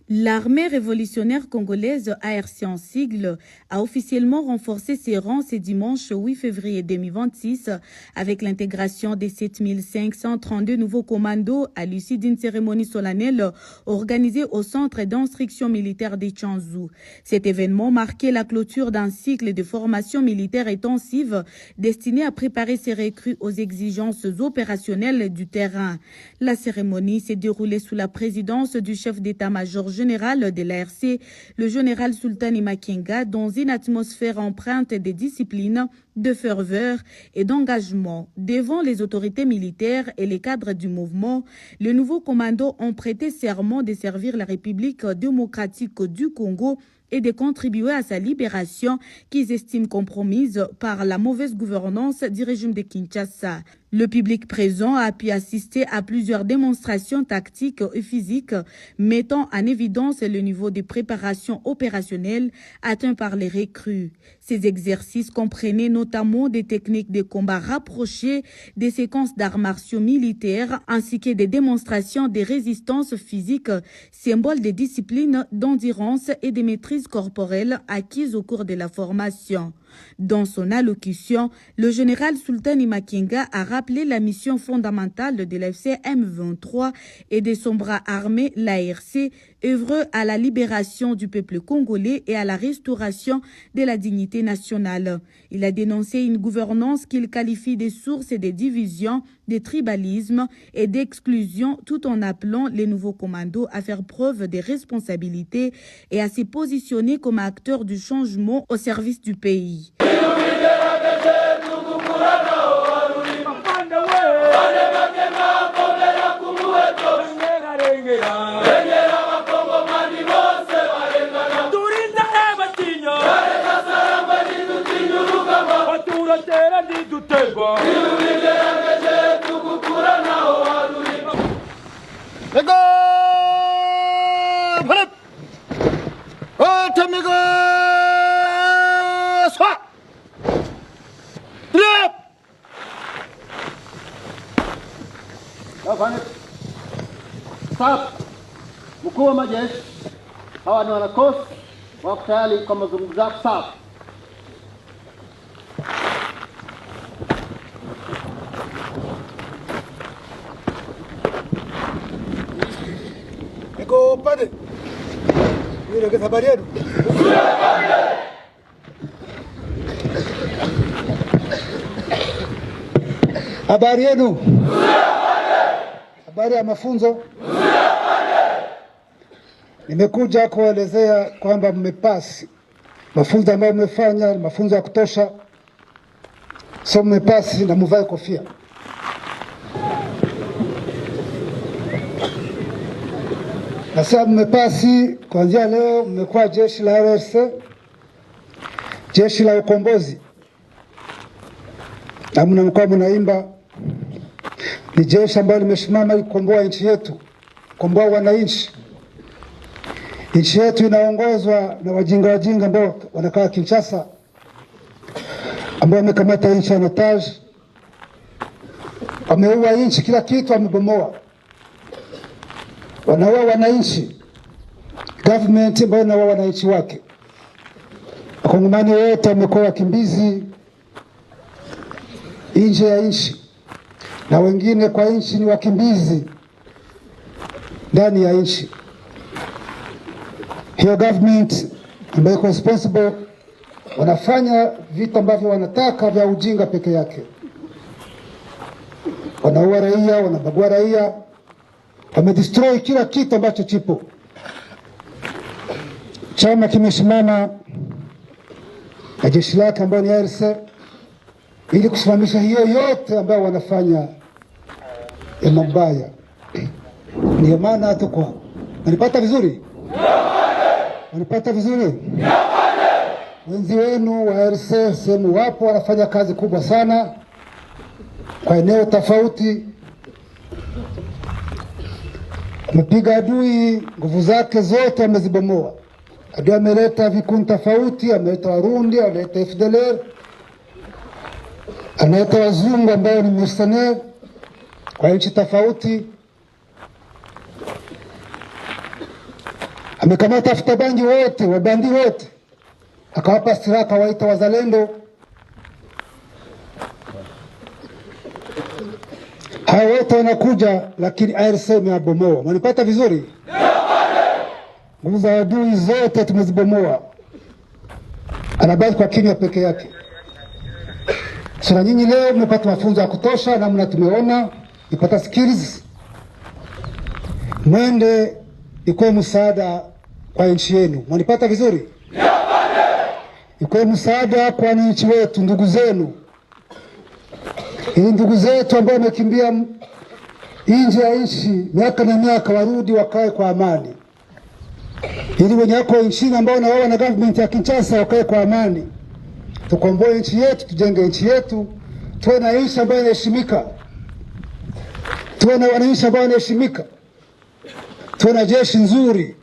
L'armée révolutionnaire congolaise, ARC en sigle, a officiellement renforcé ses rangs ce dimanche 8 février 2026 avec l'intégration des 7532 nouveaux commandos à l'issue d'une cérémonie solennelle organisée au centre d'instruction militaire de Tchanzu. Cet événement marquait la clôture d'un cycle de formation militaire intensive destiné à préparer ces recrues aux exigences opérationnelles du terrain. La cérémonie s'est déroulée sous la présidence du chef d'état-major général de l'ARC, le général Sultani Makenga, dans une atmosphère empreinte de discipline, de ferveur et d'engagement. Devant les autorités militaires et les cadres du mouvement, les nouveaux commandos ont prêté serment de servir la République démocratique du Congo et de contribuer à sa libération qu'ils estiment compromise par la mauvaise gouvernance du régime de Kinshasa. Le public présent a pu assister à plusieurs démonstrations tactiques et physiques mettant en évidence le niveau de préparation opérationnelle atteint par les recrues. Ces exercices comprenaient notamment des techniques de combat rapprochées, des séquences d'arts martiaux militaires ainsi que des démonstrations de résistance physique, symbole des disciplines d'endurance et de maîtrise corporelle acquises au cours de la formation. Dans son allocution, le général Sultani Makenga a rappelé la mission fondamentale de l'AFC M23 et de son bras armé, l'ARC, œuvreux à la libération du peuple congolais et à la restauration de la dignité nationale. Il a dénoncé une gouvernance qu'il qualifie de source de division, de tribalisme et d'exclusion, tout en appelant les nouveaux commandos à faire preuve de responsabilité et à se positionner comme acteurs du changement au service du pays. Stop. Mkuu wa majeshi, hawa ni wanakosi wako tayari kwa mazungumzo yako. Sawa. Eko upande. Yule kwa habari yenu. Habari yenu. Habari ya mafunzo. Nimekuja kuelezea kwamba mmepasi mafunzo ambayo mmefanya, mafunzo ya kutosha. So mmepasi na mvae kofia. Na sasa mmepasi, kuanzia leo mmekuwa jeshi la RRC, jeshi la ukombozi. Na mnakuwa mnaimba ni jeshi ambalo limesimama kukomboa nchi yetu, kukomboa wananchi. Nchi yetu inaongozwa na wajinga ambao wanakaa Kinshasa, ambao wamekamata nchi ya Notaj, wameua nchi, kila kitu wamebomoa, wanaua wananchi, government ambayo inaua wananchi wake. Wakongomani wote wamekuwa wakimbizi nje ya nchi, na wengine kwa nchi ni wakimbizi ndani ya nchi. Hiyo government ambayo iko responsible wanafanya vitu ambavyo wanataka vya ujinga peke yake. Wanaua raia, wanabagua raia, wamedestroy kila kitu ambacho chipo. Chama kimesimama na jeshi lake ambayo ni RC ili kusimamisha hiyo yote ambayo wanafanya ya mabaya. Ndio maana tuko. Unanipata vizuri? Unanipata vizuri? Wenzi wenu wa RC sehemu wapo wanafanya kazi kubwa sana kwa eneo tofauti. Amepiga adui, nguvu zake zote amezibomoa. Adui ameleta vikundi tofauti, ameleta Warundi, ameleta FDLR, ameleta wazungu ambao ni mercenaires kwa nchi tofauti. Amekamata afutabangi wote, wabandi wote, akawapa silaha, akawaita wazalendo. Hao wote wanakuja, lakini RC imewabomoa. Mnanipata vizuri? Nguvu za adui zote tumezibomoa, anabaki kwa kinywa peke yake. Sasa nyinyi leo mmepata mafunzo ya kutosha, namna tumeona, ipata skills. Mwende ikuwe msaada kwa nchi yenu. Mnanipata vizuri? Ikuwe msaada kwa nchi wetu, ndugu zenu. Hii ndugu zetu ambao wamekimbia nje ya nchi miaka na miaka, warudi wakae kwa amani. Ili wenye wako nchini ambao na wao na government ya Kinshasa wakae kwa amani. Tukomboe nchi yetu, tujenge nchi yetu, tuwe na nchi ambayo inaheshimika. tuwe na wananchi ambao wanaheshimika, tuwe na jeshi nzuri,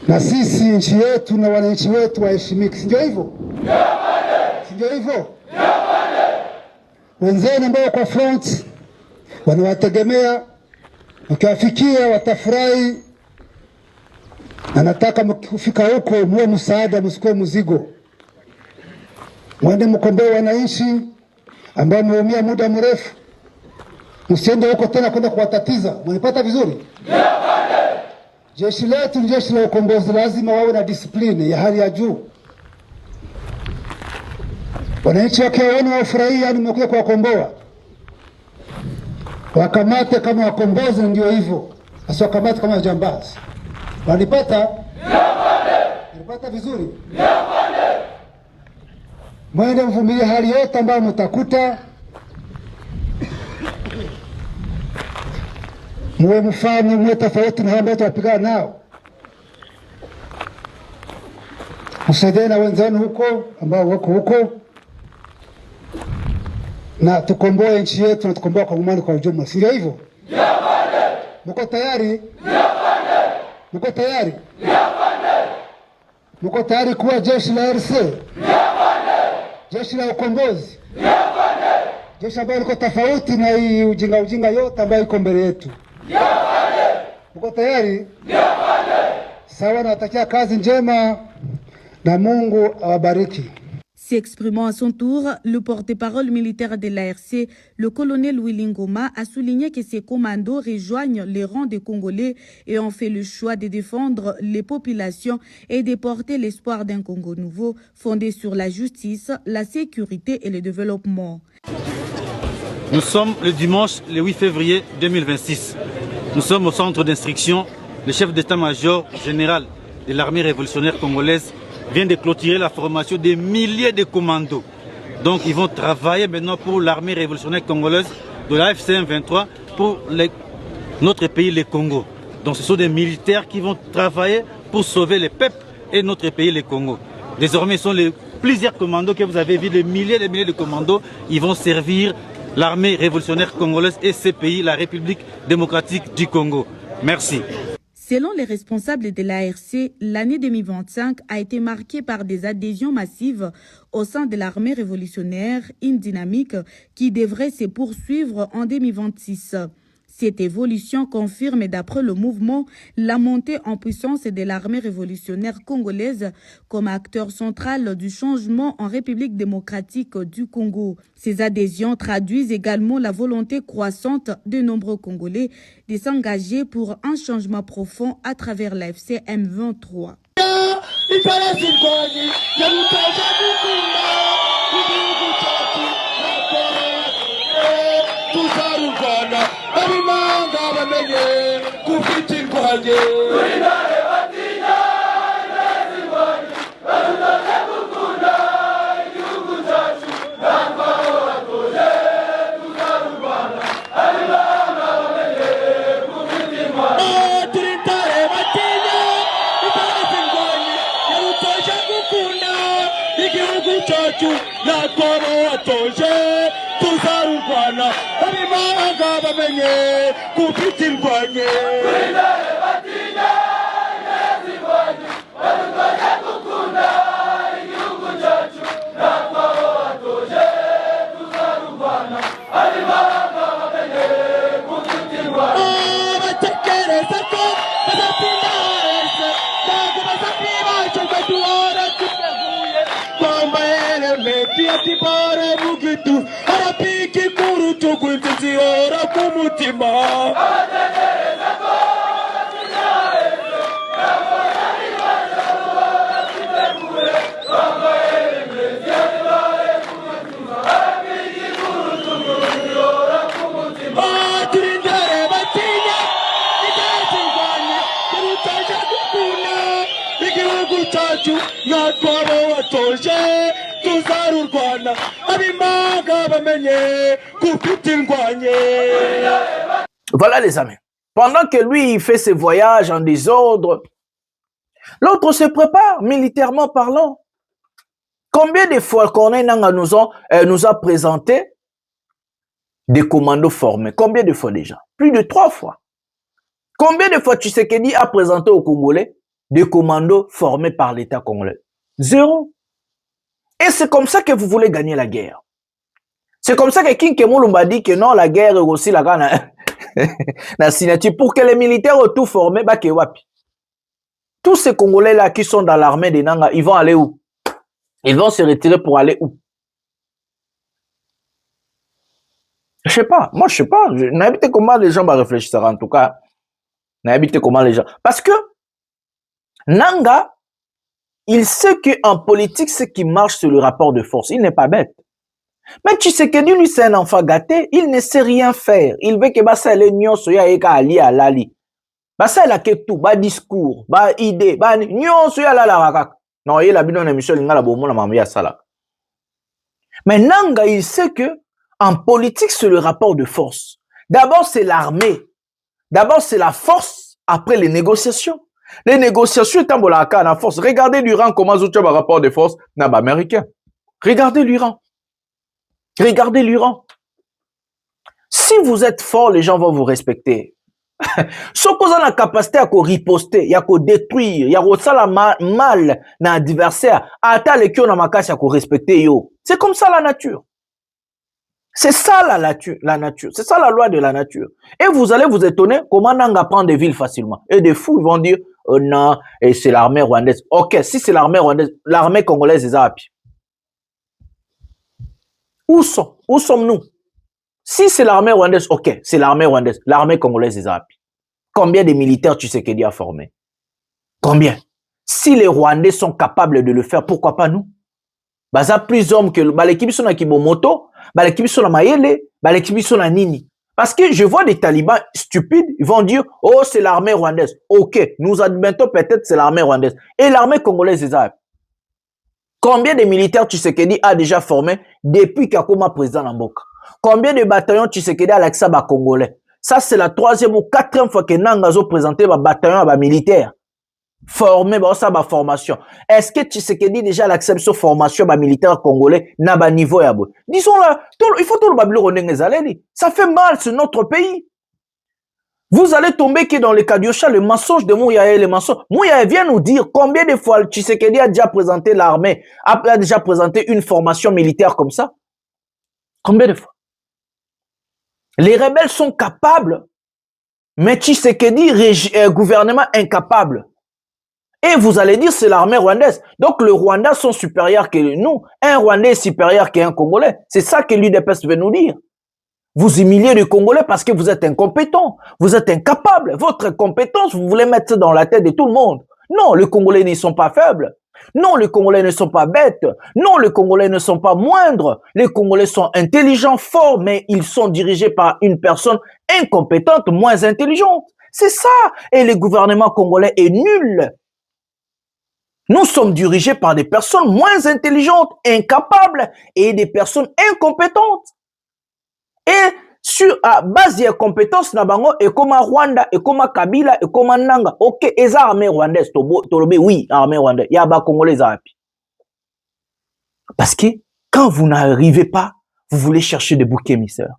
na sisi nchi yetu na wananchi wetu waheshimike. Si ndio hivyo? Si ndio hivyo? Wenzenu ambao kwa front wanawategemea, ukiwafikia watafurahi, na nataka mkifika huko muwe msaada, msikuwe mzigo. Mwende mkomboe wananchi ambao wameumia muda mrefu. Msiende huko tena kwenda kuwatatiza. Mnipata vizuri? Jeshi letu ni jeshi la ukombozi, lazima wawe na discipline ya hali ya juu. Wananchi wakiwaona wafurahia, yani mmekuja kuwakomboa, wakamate kama wakombozi. Ndio hivyo, asiwakamate kama jambazi. Wanipata? Nipata vizuri? Mwende mvumilie hali yote ambayo mtakuta, muwe mfano, muwe tofauti na ambao tunapigana nao. Msaidie na wenzenu huko ambao wako huko, na tukomboe nchi yetu na tukomboe kwa umani kwa ujumla. Si ndio hivyo? Mko tayari? Mko tayari? Mko tayari kuwa jeshi la RC? Jeshi la ukombozi? Jeshi ambalo liko tofauti na hii ujinga yote ambayo iko mbele yetu. Mko tayari? Sawa, nawatakia kazi njema na Mungu awabariki. S'exprimant à son tour, le porte-parole militaire de l'ARC, le colonel Willy Ngoma, a souligné que ces commandos rejoignent les rangs des Congolais et ont fait le choix de défendre les populations et de porter l'espoir d'un Congo nouveau fondé sur la justice, la sécurité et le développement. Nous sommes le dimanche, le 8 février 2026. Nous sommes au centre d'instruction. Le chef d'état-major général de l'armée révolutionnaire congolaise vient de clôturer la formation des milliers de commandos. Donc ils vont travailler maintenant pour l'armée révolutionnaire congolaise de la FCM 23 pour notre pays, le Congo. Donc ce sont des militaires qui vont travailler pour sauver le peuple et notre pays, le Congo. Désormais, ce sont plusieurs commandos que vous avez vus, des milliers de commandos. Ils vont servir l'armée révolutionnaire congolaise et ces pays, la République démocratique du Congo. Merci. Selon les responsables de l'ARC, l'année 2025 a été marquée par des adhésions massives au sein de l'armée révolutionnaire, une dynamique qui devrait se poursuivre en 2026. Cette évolution confirme, d'après le mouvement, la montée en puissance de l'armée révolutionnaire congolaise comme acteur central du changement en République démocratique du Congo. Ces adhésions traduisent également la volonté croissante de nombreux Congolais de s'engager pour un changement profond à travers la FCM 23. Voilà les amis. Pendant que lui il fait ses voyages en désordre, l'autre se prépare militairement parlant. Combien de fois Corneille Nangaa nous a présenté des commandos formés. Combien de fois déjà? Plus de 3 fois. Combien de fois Tshisekedi a présenté aux Congolais des commandos formés par l'État congolais? 0. Et c'est comme ça que vous voulez gagner la guerre. C'est comme ça que King Kemolumba dit que non, la guerre est aussi la gagne. La signature pour que les militaires tout formés, bah, wapi. Tous ces Congolais-là qui sont dans l'armée des Nanga, ils vont aller où? Ils vont se retirer pour aller où? Je sais pas. Moi, je sais pas. Je n'habite comment les gens vont réfléchir en tout cas. N'habite comment les gens. Parce que Nanga, il sait qu'en politique, ce qui marche, c'est le rapport de force. Il n'est pas bête. Mais tu sais que lui, c'est un enfant gâté. Il ne sait rien faire. Il veut que ça les nions soya eka ali alali. Ça il a que tout. Discours, idée, nions soya la rakak. Non, il a bien une émission l'ingala bomo la mamia sala. Mais Nanga, il sait que en politique, c'est le rapport de force. D'abord, c'est l'armée. D'abord, c'est la force. Après, les négociations. Les négociations, étant la force. Regardez l'Iran, comment ils ont un rapport de force américain. Regardez l'Iran. Regardez l'Iran. Si vous êtes fort, les gens vont vous respecter. Si vous avez la capacité à riposter, il y a qu'à détruire, il y a qu'à mal dans l'adversaire, à les qui ont la casse à respecter. C'est comme ça la nature. C'est ça la nature. C'est ça la loi de la nature. Et vous allez vous étonner comment Nanga prend des villes facilement. Et des fous, ils vont dire, oh non, et c'est l'armée rwandaise. Ok, si c'est l'armée rwandaise, l'armée congolaise est à pied. Où sommes-nous? Si c'est l'armée rwandaise, ok, c'est l'armée rwandaise. L'armée congolaise est à pied. Combien de militaires Tshisekedi a formé? Combien? Si les Rwandais sont capables de le faire, pourquoi pas nous? Ça plus d'hommes que l'équipe sont à Kibomoto, l'équipe sont à Mayele, l'équipe sont à Nini. Parce que je vois des talibans stupides, ils vont dire, oh, c'est l'armée rwandaise. Ok, nous admettons peut-être c'est l'armée rwandaise. Et l'armée congolaise est à. Combien de militaires Tshisekedi a déjà formé depuis Kakoma président Namboka? Combien de bataillons Tshisekedi a l'accès à Congolais? Ça, c'est la 3e ou 4e fois que Nangazo présenté un bataillon à militaire. Formé, ça, formation. Est-ce que Tshisekedi déjà l'accès sur formation militaire congolais n'a pas niveau? Disons là, il faut tout le Babylone. Ça fait mal, c'est notre pays. Vous allez tomber que dans le cas d'Yosha, le mensonge de Mouyaye, les mensonges. Mouyaye vient nous dire combien de fois Tshisekedi a déjà présenté l'armée, a déjà présenté une formation militaire comme ça. Combien de fois? Les rebelles sont capables, mais Tshisekedi, gouvernement incapable. Et vous allez dire c'est l'armée rwandaise. Donc le Rwanda sont supérieurs que nous. Un Rwandais est supérieur qu'un Congolais. C'est ça que l'UDPS veut nous dire. Vous humiliez les Congolais parce que vous êtes incompétents. Vous êtes incapables. Votre compétence, vous voulez mettre ça dans la tête de tout le monde. Non, les Congolais ne sont pas faibles. Non, les Congolais ne sont pas bêtes. Non, les Congolais ne sont pas moindres. Les Congolais sont intelligents, forts, mais ils sont dirigés par une personne incompétente, moins intelligente. C'est ça. Et le gouvernement congolais est nul. Nous sommes dirigés par des personnes moins intelligentes, incapables et des personnes incompétentes. Et sur à base de compétences nabango et comme Rwanda et comme Kabila et comme Nanga, ok, les armées rwandaises, tolobe oui, armée rwandaise, y a ba congolais api. Parce que quand vous n'arrivez pas, vous voulez chercher des boucs émissaires.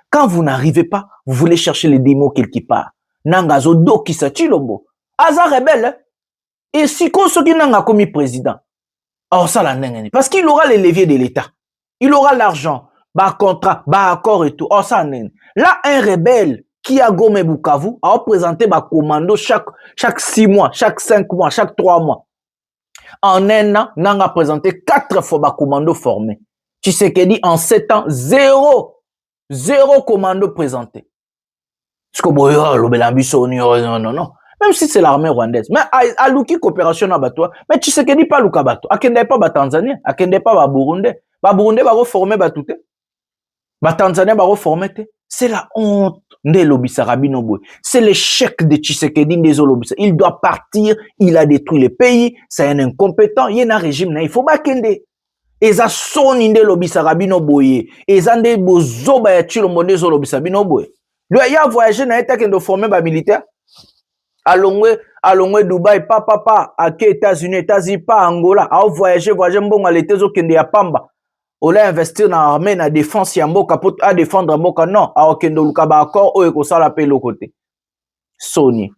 Quand vous n'arrivez pas, vous voulez chercher les démons quelque part. Nanga zodo qui se chilombo. Aza rebelle. Et si Kosoki Nanga commis président, alors ça la nengeni. Parce qu'il aura les leviers de l'État. Il aura l'argent, contrat, accord et tout. Oh ça nengeni. Là, un rebelle qui a gommé Bukavu a présenté commando chaque 6 mois, chaque 5 mois, chaque 3 mois. En un an, Nanga a présenté 4 fois commando formé. Tshisekedi en 7 ans, 0 commando présenté. Parce que non. Même si c'est l'armée rwandaise. Mais à l'ouki coopération à Batoa, mais tu sais qu'il n'y a pas l'ouka bato. À Kende pas Tanzanie, à Kende pas Burundi. Burundi va reformer Batouté. Tanzanie va reformer. C'est la honte de l'Obisarabino. C'est l'échec de Tshisekedi des Olobisa. Il doit partir, il a détruit le pays, c'est un incompétent, il y a un régime, il faut pas Kende. Et ça sonne de l'Obisarabino boye. Et ça ne bozoba ya chilombo des Olobisarabino boye. Lui a voyagé dans l'état de former militaire. Alongwe Dubaï, papa, à États-Unis, pas Angola, a voyagé, mbongo à l'été, kende ya pamba. au lieu investir dans l'armée, dans la défense, Yamboka, pour défendre Mboka, non. Alors que nous avons accord, ou que ça la paix l'autre côté. Sony.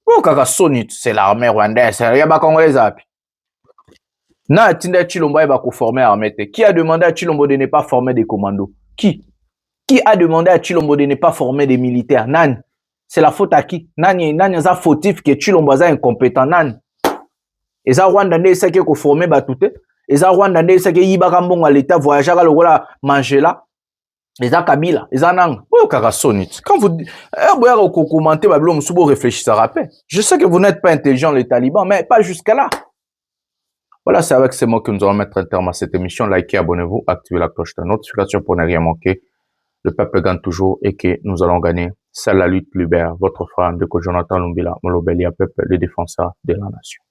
Oh, kaka Sony, c'est l'armée rwandaise. Il y a pas congolais api. Na Tinda Chilombo va former l'armée. Qui a demandé à Chilombo de ne pas former des commandos? Qui a demandé à Chilombo de ne pas former des militaires? Nan. C'est la faute à qui? Nan est fautif que Chilombo est incompétent. Nan. Et ça Rwanda c'est que former batouté. Et ça Rwanda c'est que yiba kambongo à l'état voyager à l'ola manger là. Et ça Kabila, et ça Nang. Oh kaka Sony. Quand vous commentez bablo msubo réfléchissez rappel. Je sais que vous n'êtes pas intelligent les talibans, mais pas jusqu'à là. Voilà, c'est avec ces mots que nous allons mettre un terme à cette émission. Likez, abonnez-vous, activez la cloche de notification pour ne rien manquer. Le peuple gagne toujours et que nous allons gagner. C'est la lutte libère. Votre frère de Jonathan Lumbila, Molobeli, peuple, le défenseur de la nation.